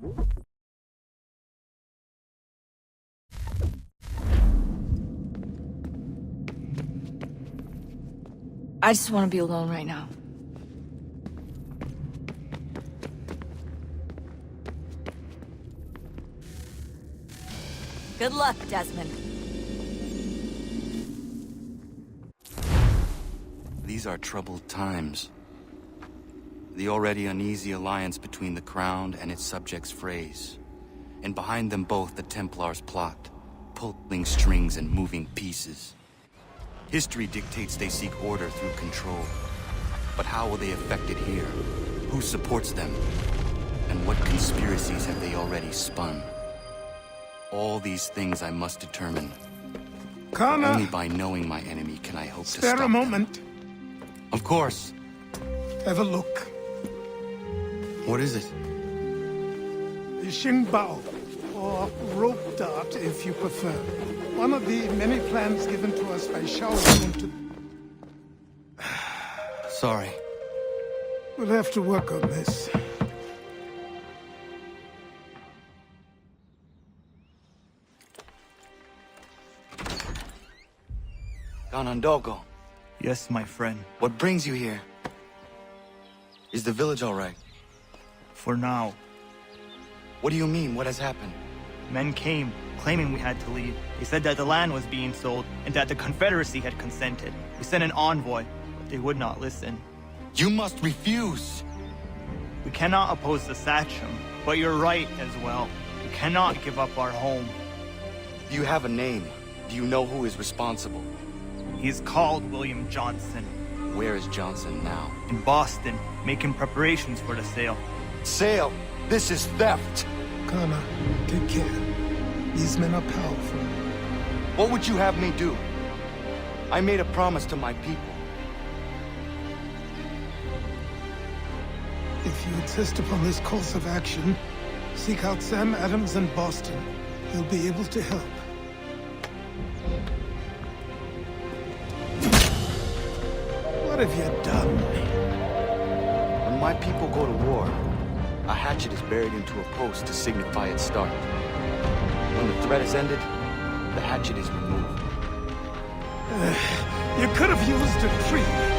I just want to be alone right now. Good luck, Desmond. These are troubled times. The already uneasy alliance between the Crown and its subjects frays. And behind them both the Templars plot, pulling strings and moving pieces. History dictates they seek order through control. But how will they affect it here? Who supports them? And what conspiracies have they already spun? All these things I must determine. Connor! Only by knowing my enemy can I hope to Spare stop a moment. them. Of course. Have a look. What is it? The Xingbao, or rope dart if you prefer. One of the many plans given to us by Shao Kahn to... Sorry. We'll have to work on this. Ganondogo. Yes, my friend. What brings you here? Is the village all right? For now. What do you mean? What has happened? Men came, claiming we had to leave. They said that the land was being sold, and that the Confederacy had consented. We sent an envoy, but they would not listen. You must refuse! We cannot oppose the Sachem, but you're right as well. We cannot give up our home. Do you have a name? Do you know who is responsible? He is called William Johnson. Where is Johnson now? In Boston, making preparations for the sale. Sale? This is theft! Connor, take care. These men are powerful. What would you have me do? I made a promise to my people. If you insist upon this course of action, seek out Sam Adams in Boston. He'll be able to help. What have you done? When my people go to war, a hatchet is buried into a post to signify its start. When the threat is ended, the hatchet is removed. You could have used a tree.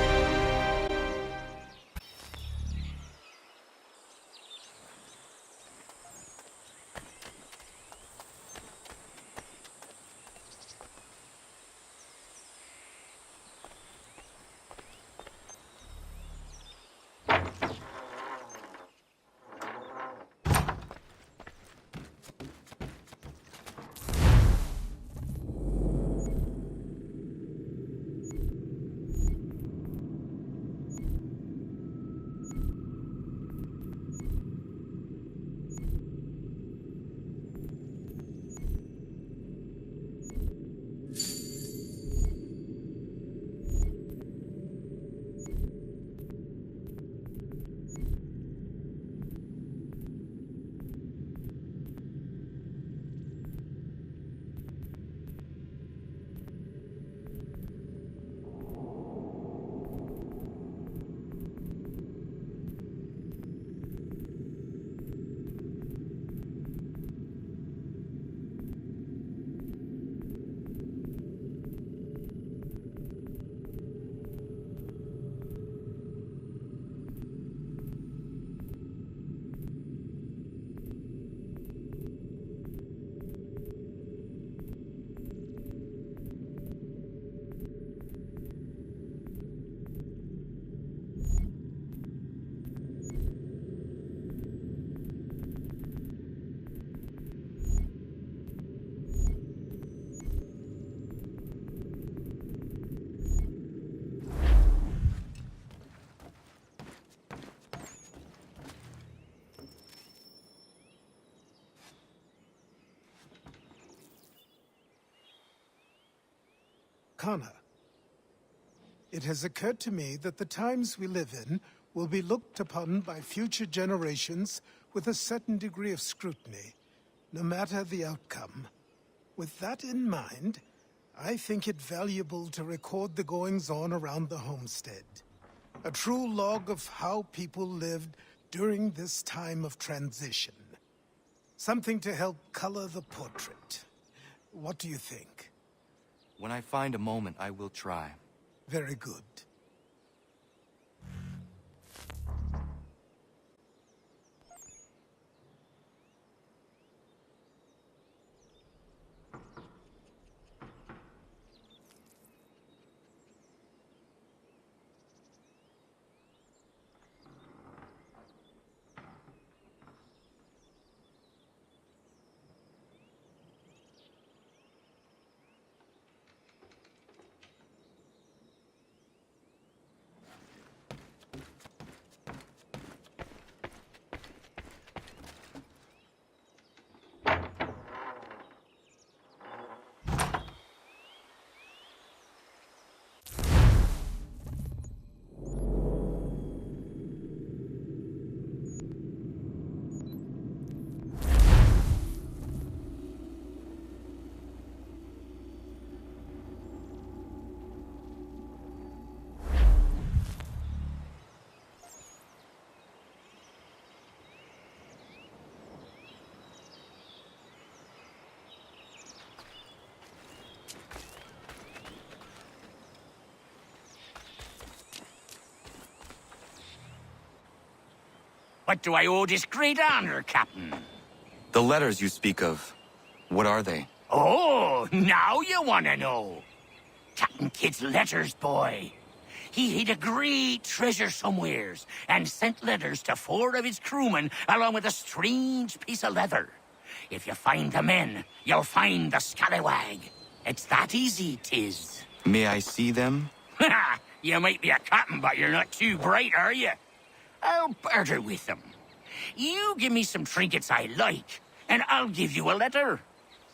Connor, it has occurred to me that the times we live in will be looked upon by future generations with a certain degree of scrutiny, no matter the outcome. With that in mind, I think it valuable to record the goings-on around the homestead. A true log of how people lived during this time of transition. Something to help color the portrait. What do you think? When I find a moment, I will try. Very good. What do I owe this great honor, Captain? The letters you speak of, what are they? Oh, now you want to know. Captain Kidd's letters, boy. He hid a great treasure somewheres and sent letters to 4 of his crewmen along with a strange piece of leather. If you find the men, you'll find the scallywag. It's that easy, 'tis. May I see them? You might be a captain, but you're not too bright, are you? I'll barter with them. You give me some trinkets I like, and I'll give you a letter.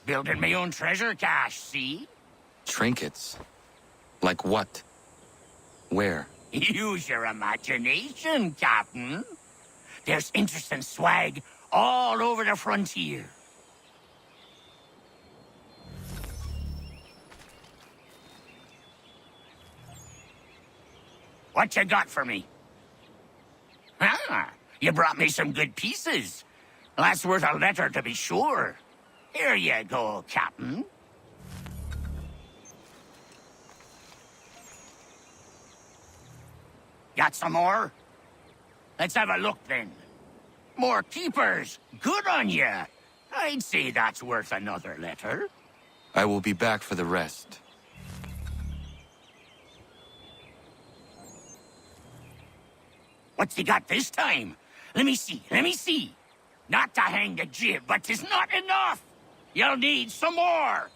Building my own treasure cache, see? Trinkets? Like what? Where? Use your imagination, Captain. There's interesting swag all over the frontier. What you got for me? Ah, you brought me some good pieces. That's worth a letter to be sure. Here you go, Captain. Got some more? Let's have a look then. More keepers. Good on you. I'd say that's worth another letter. I will be back for the rest. What's he got this time? Let me see. Not to hang the jib, but 'tis not enough. You'll need some more.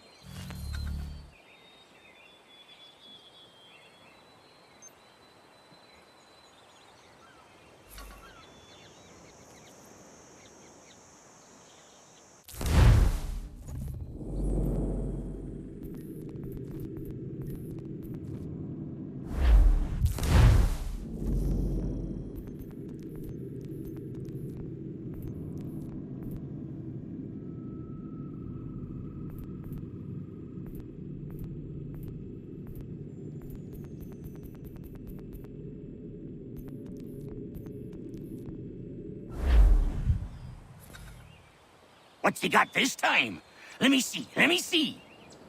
What's he got this time? Let me see.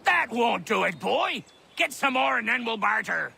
That won't do it, boy. Get some more and then we'll barter.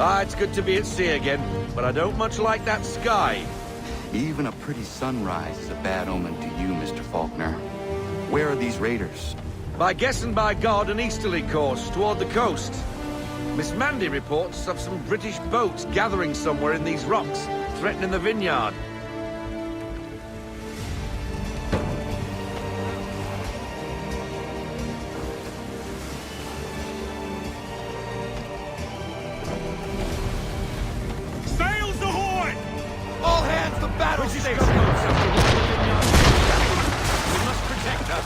Ah, it's good to be at sea again, but I don't much like that sky. Even a pretty sunrise is a bad omen to you, Mr. Faulkner. Where are these raiders? By guess and by God, an easterly course, toward the coast. Miss Mandy reports of some British boats gathering somewhere in these rocks, threatening the vineyard. Sails ahoy! All hands to battle station! We must protect her.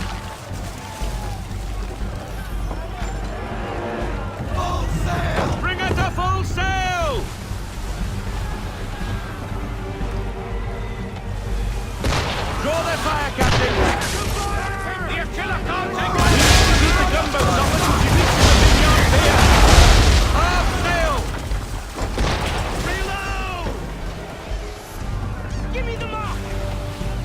Full sail! Bring her to full sail! Draw their fire, Captain! The Aquila can't take Keep the gunboats off until she reaches the vineyard pier! Half sail! Reload! Give me the mark!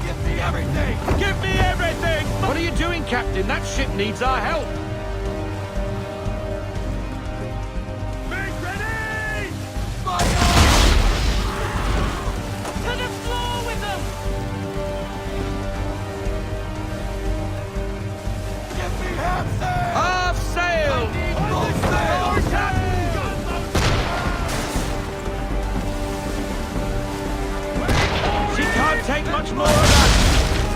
Give me everything! Give me everything! What are you doing, Captain? That ship needs our help! Make ready! To the floor with them! Give me half sail! Half sail! Full sail! She can't take much more of that!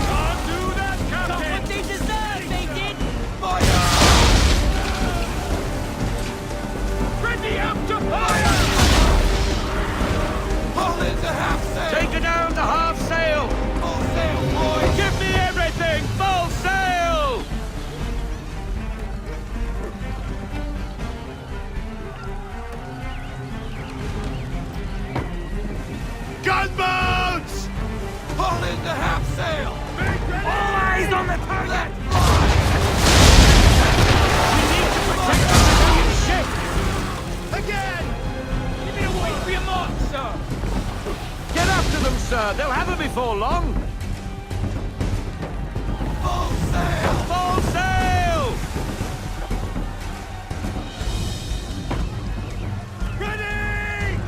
Can't do that, Captain! Got what they deserve, they did! Fire! Ready up to fire! Pull into half sail! Take her down to half sail! Full sail, boys! Give me everything! Full sail! Gunboats! Pull into half sail! All eyes on the target! We need to protect the civilian ship! Again! Give me a wait for your mark, sir! Get after them, sir! They'll have her before long! Full sail! Full sail! Ready!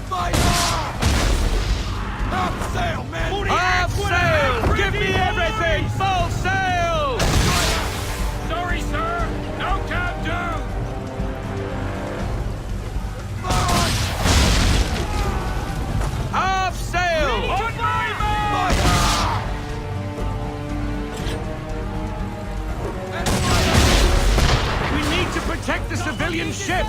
Fire! Half sail, men! Half sail! Give me everything! Full sail! Sorry, sir! No can do! Half sail! On my mark! We need to protect the civilian ship!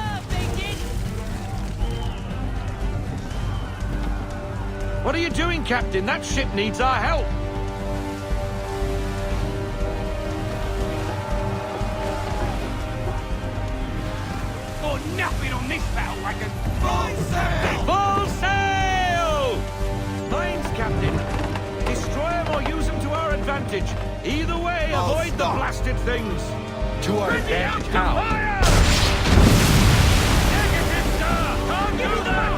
What are you doing, Captain? That ship needs our help! Oh, nothing on this battle wagon! Full sail! Full sail! Mines, Captain. Destroy them or use them to our advantage. Either way, avoid the blasted things. To our advantage, how? Negative, sir! Can't do that!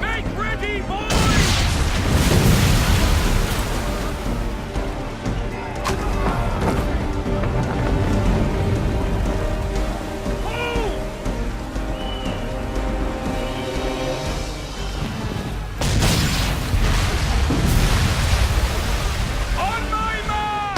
Make ready, boys! On my mark!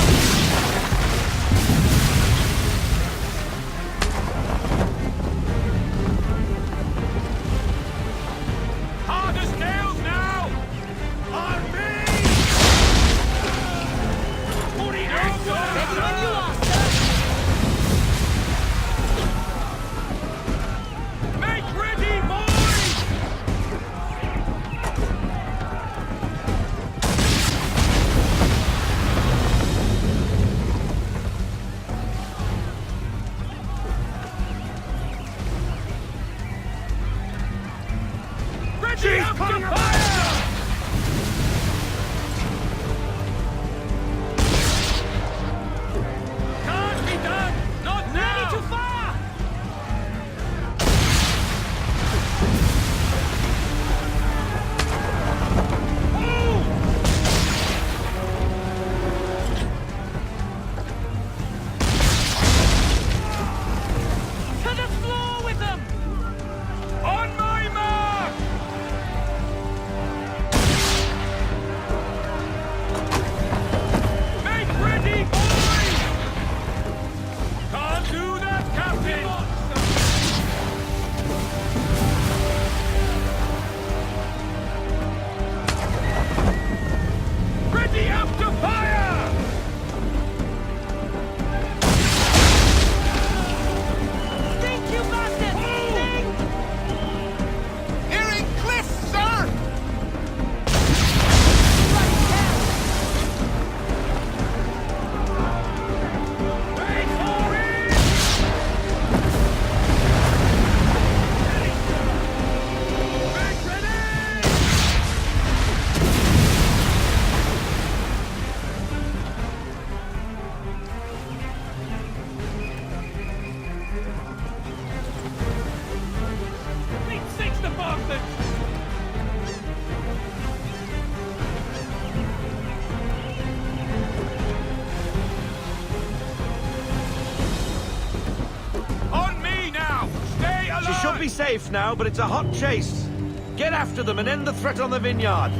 safe now, but it's a hot chase. Get after them and end the threat on the vineyard.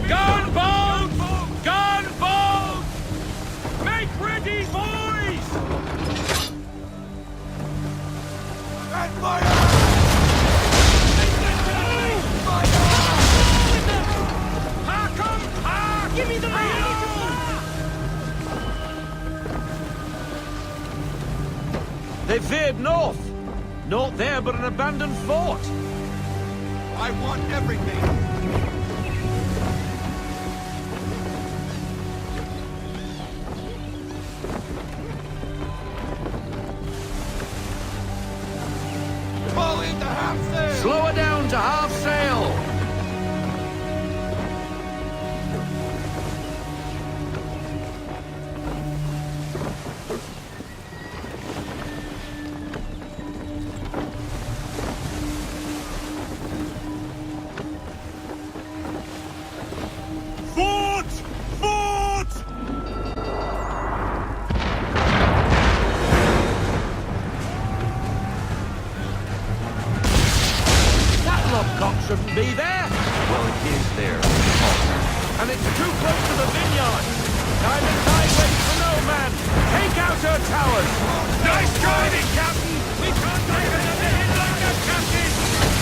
Gunboats! Gunboats! Make ready, boys! And fire! Give me the radio! They veered north. Naught there but an abandoned fort. I want everything. Fall into half sail! Slow her down to half sail. Fort! Fort! That lobcock shouldn't be there. Well, it is there. And it's too close to the vineyard. Time and tide waits for no man. Take out her towers. Nice driving, Captain! We can't drive another hit like that, Captain!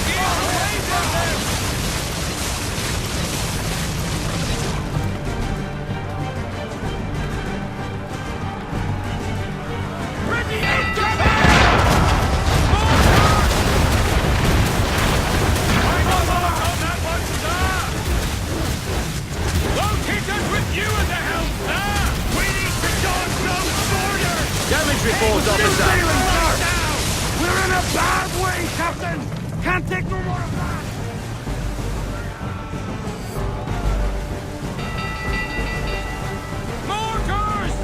Get away from them! Ready into fire! I'm on that one, sir! Locators with you at the helm, sir! We need to dodge those orders! Damage report, officer. We're in a bad way, Captain! Can't take no more of that! Mortars!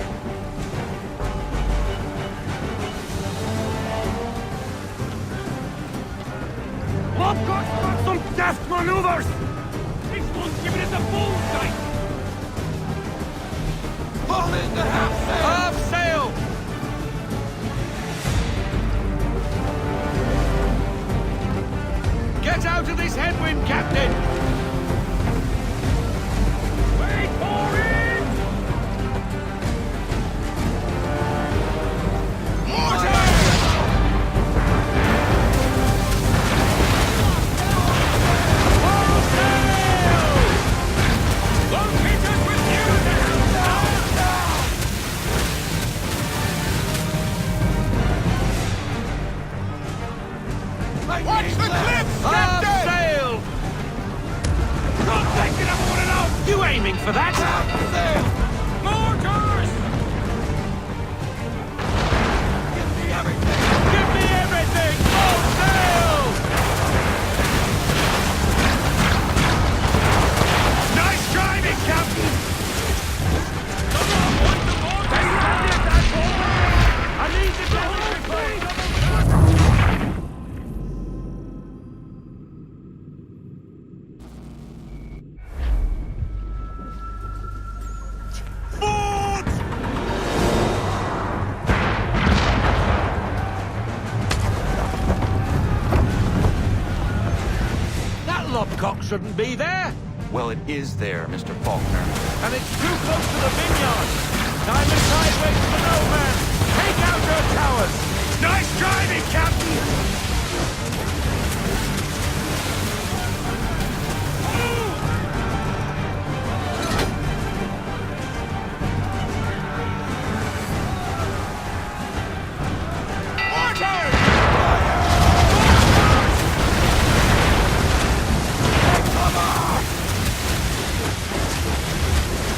Lobcock's got some deft maneuvers! This one's giving us a bullseye! Fall into half sail! Half sail! Get out of this headwind, Captain! Wait for it! Locators with you Watch the cliffs, Half Captain! sail! Not taking up one enough! You aiming for that? Half sail! Mortars! Give me everything! Give me everything! Full sail! Nice driving, Captain! Come on, what's the mortars? I need the damage report! Fort! That lobcock shouldn't be there. Well, it is there, Mr. Faulkner. And it's too close to the vineyard. Time and tide waits for no man. Take out her towers. Nice driving, Captain!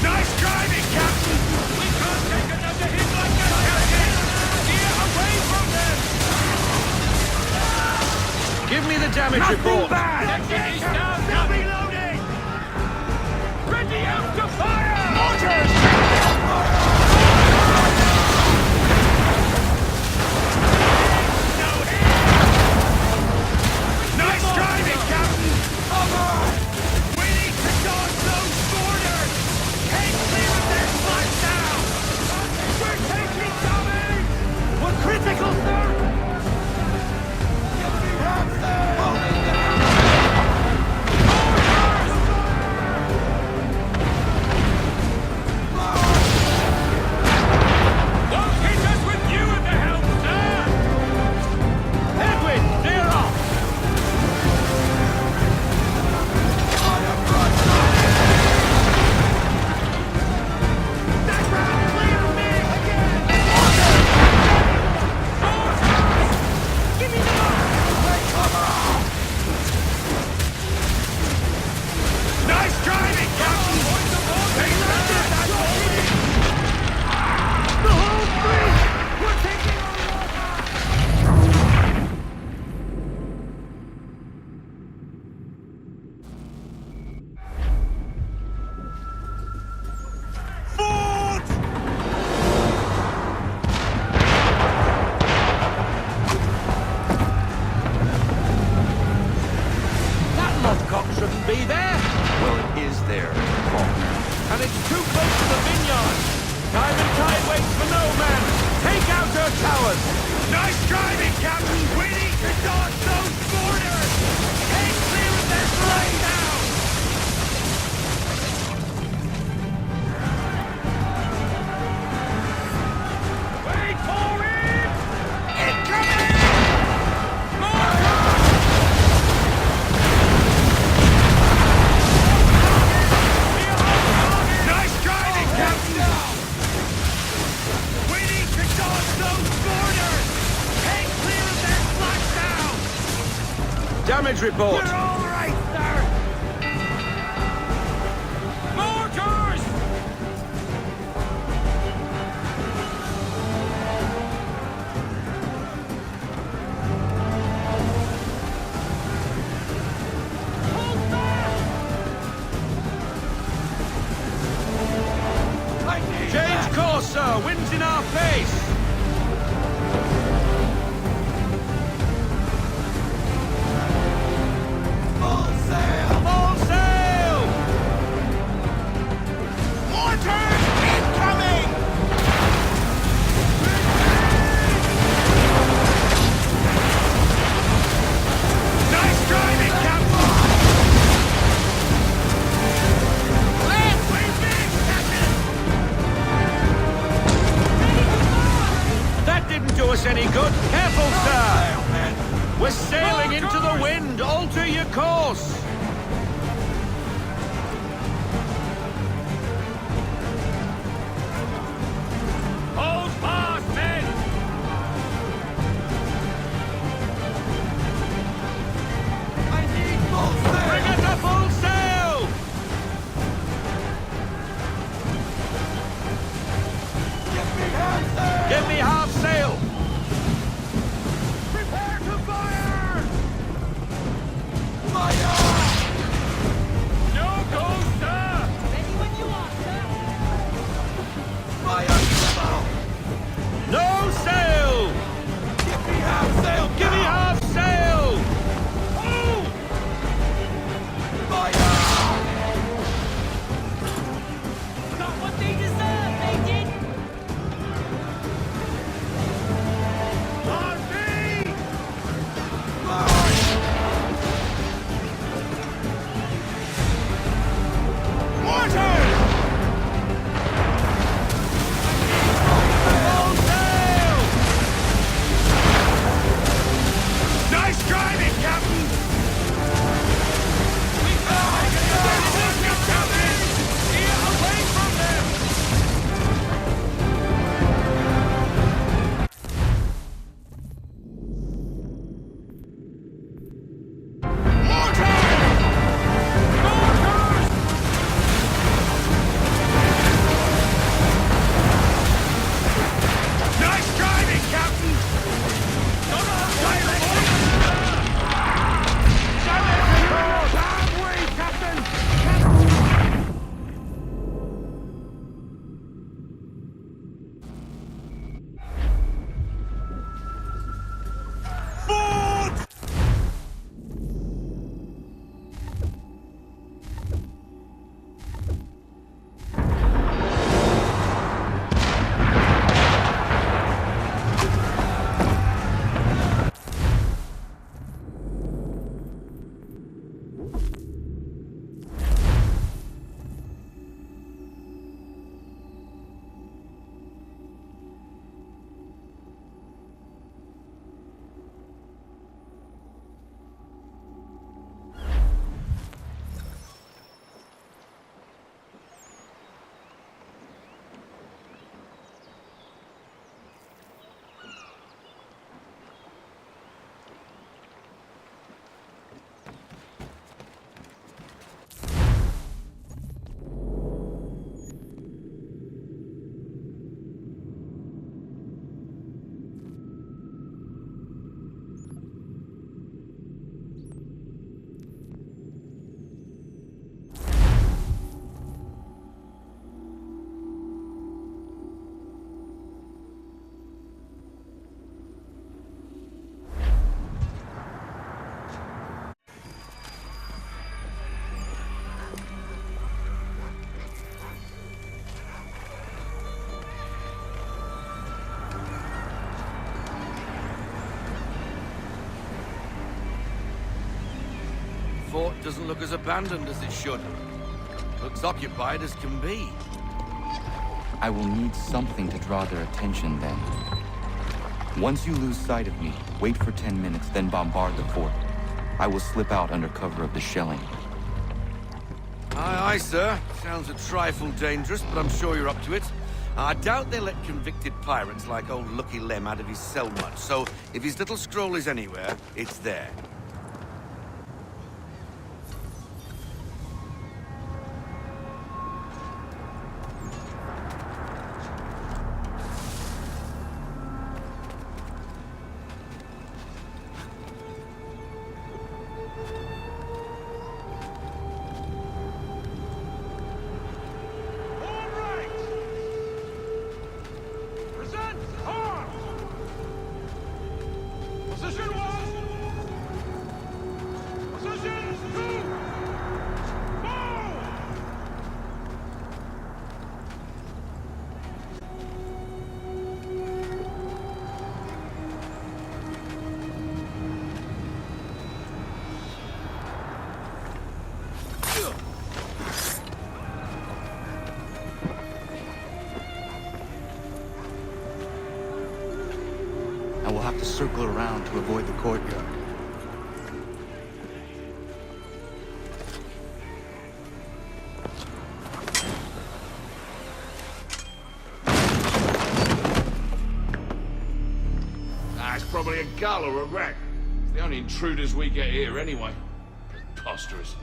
Nice driving, Captain! We can't take another hit like that, Captain! Steer away from them! Give me the damage Nothing report. bad! Section is down, now reloading! Ready out to fire! Mortars! No hit! Nice driving, Captain! We need to dodge those boarders! Take clear of their flank now! We're taking damage! We're critical, sir! be there? Well, it is there, Faulkner. And it's too close to the vineyard. Time and tide waits for no man. Take out her towers. Nice driving, Captain! We need to dodge those boarders! Take clear of their flight now! Wait for it! Incoming! Nice driving, Captain! We need to dodge those boarders! Take clear of their flight now! Damage report. We're all right, sir! Mortars! Change course, sir. Wind's in our face. Full sail! Full sail! Mortars incoming! Nice driving, Captain! Land! Wait, Captain! doesn't look as abandoned as it should. Looks occupied as can be. I will need something to draw their attention then. Once you lose sight of me, wait for 10 minutes, then bombard the fort. I will slip out under cover of the shelling. Aye, aye, sir. Sounds a trifle dangerous, but I'm sure you're up to it. I doubt they let convicted pirates like old Lucky Lem out of his cell much, so if his little scroll is anywhere, it's there. I will have to circle around to avoid the courtyard. It's probably a gull or a rat. It's the only intruders we get here anyway. Preposterous.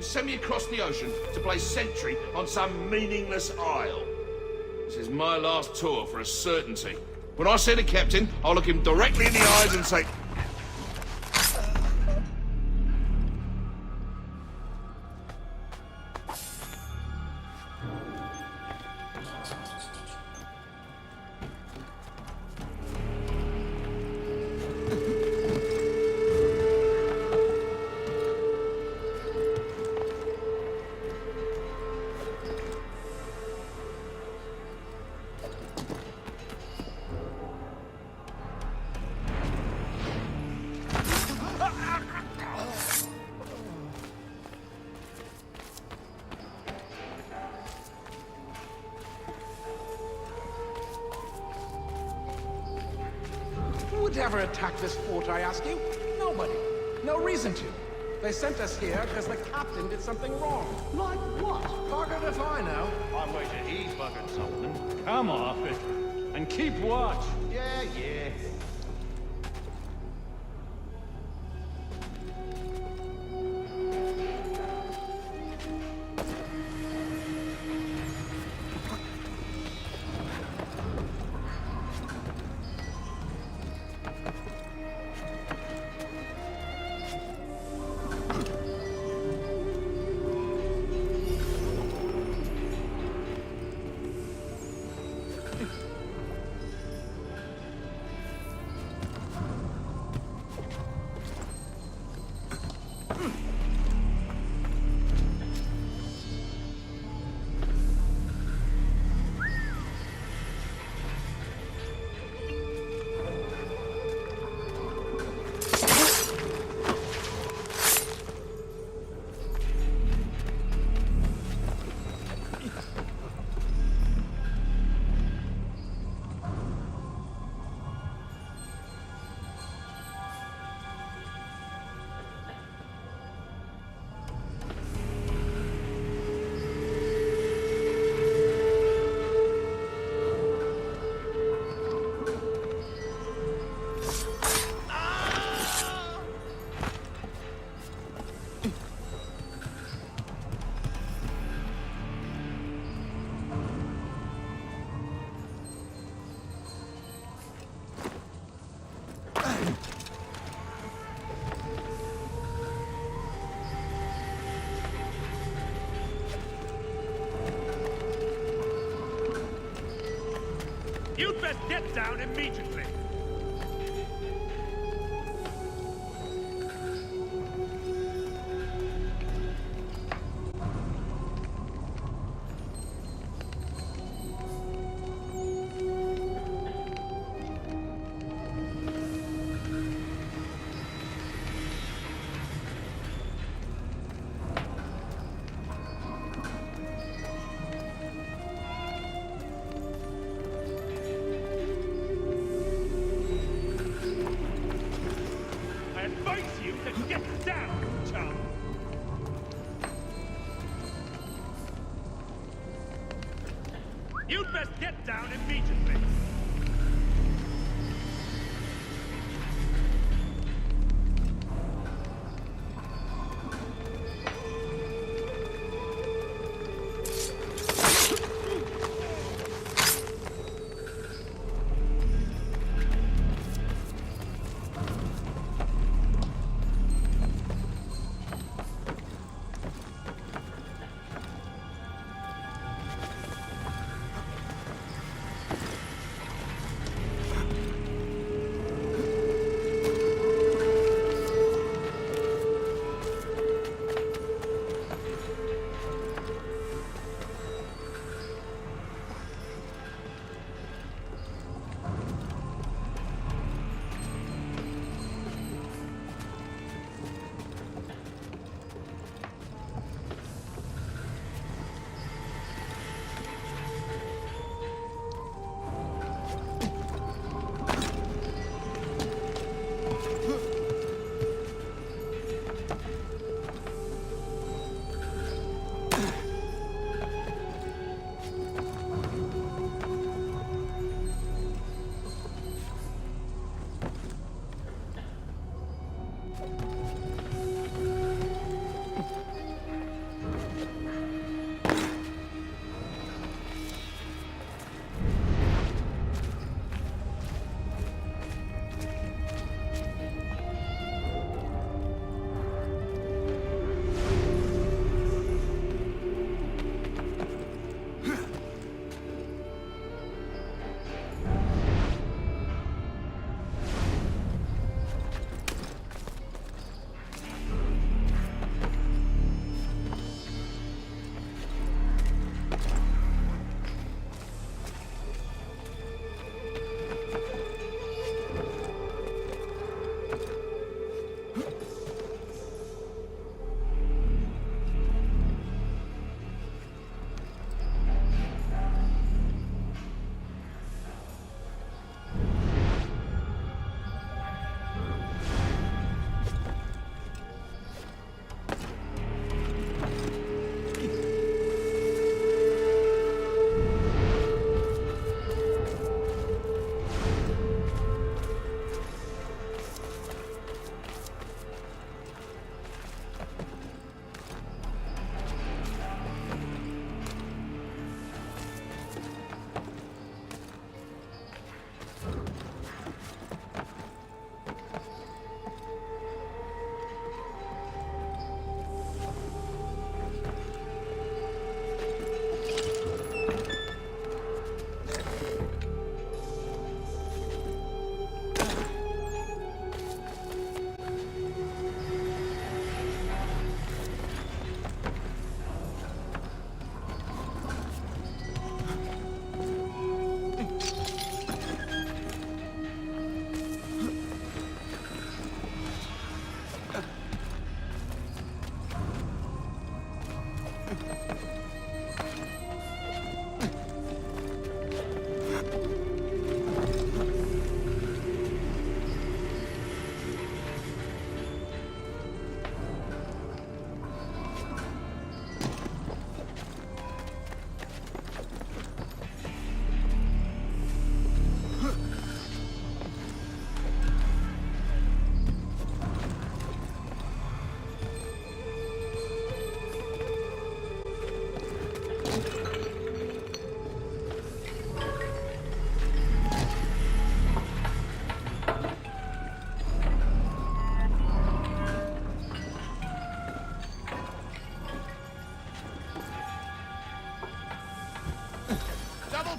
Send me across the ocean to play sentry on some meaningless isle. This is my last tour for a certainty. When I see the captain, I'll look him directly in the eyes and say... Who would ever attack this fort, I ask you? Nobody. No reason to. They sent us here because the captain did something wrong. Like what? Buggered if I know. I wager he's buggered something. Come off it. And keep watch. Yeah, yeah. You'd best get down immediately. You'd best get down immediately.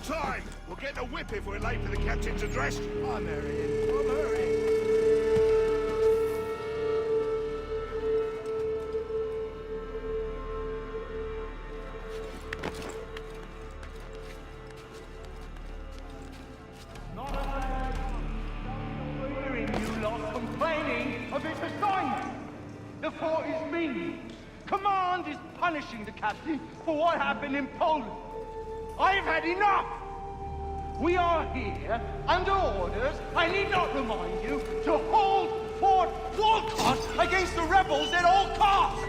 Time! We'll get a whip if we're late for the captain's address. I'm hurrying. I'm hurrying. Hearing you lot complaining of its assignment. The fort is mean. Command is punishing the captain for what happened in Poland. I've had enough! We are here, under orders, I need not remind you, to hold Fort Walcott against the rebels at all costs!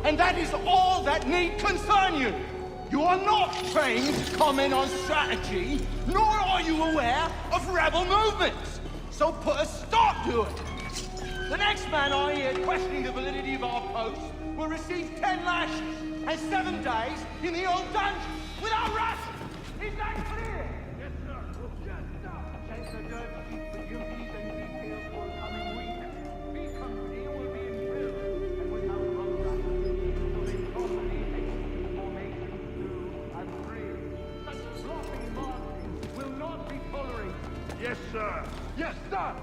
And that is all that need concern you! You are not trained to comment on strategy, nor are you aware of rebel movements. So put a stop to it. The next man I hear questioning the validity of our post will receive 10 lashes and 7 days in the old dungeon without rations. Is that clear? Yes, sir. Yes, sir. Check the dirt sheet for duties and details for the coming week. B Company will be in drill and without road rations, so they properly execute formations 2 and 3. Such sloppy marching will not be tolerated. Yes, sir. Yes, sir.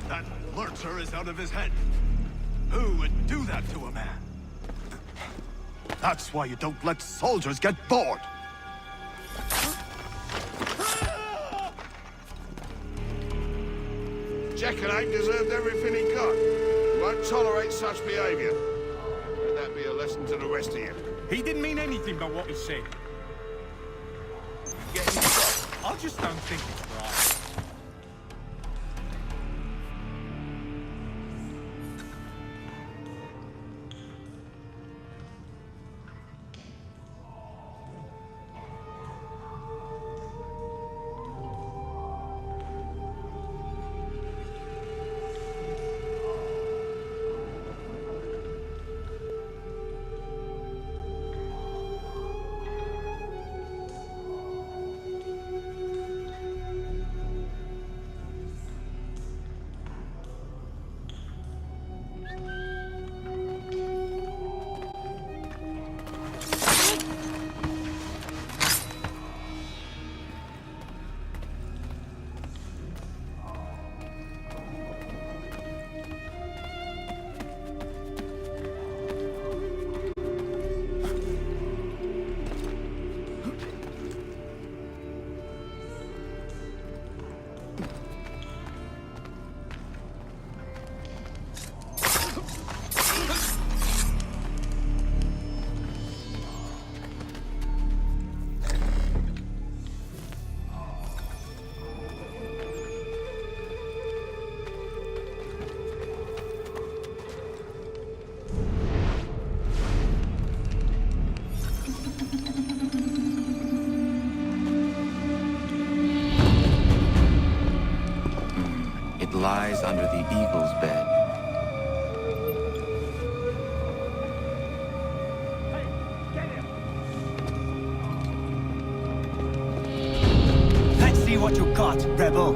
That lurcher is out of his head. Who would do that to a man? That's why you don't let soldiers get bored. Jekyll deserved everything he got. You won't tolerate such behavior. Let that be a lesson to the rest of you. He didn't mean anything by what he said. I just don't think it's right. Lies under the eagle's bed. Let's see what you got, rebel.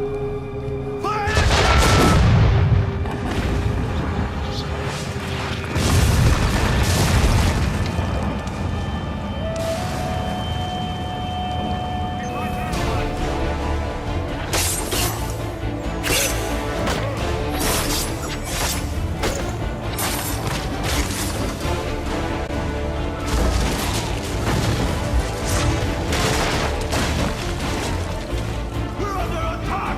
We're under attack!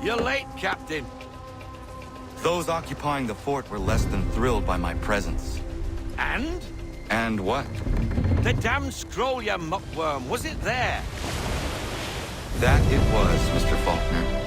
You're late, Captain. Those occupying the fort were less than thrilled by my presence. And? And what? The damn scroll, you muckworm. Was it there? That it was, Mr. Faulkner.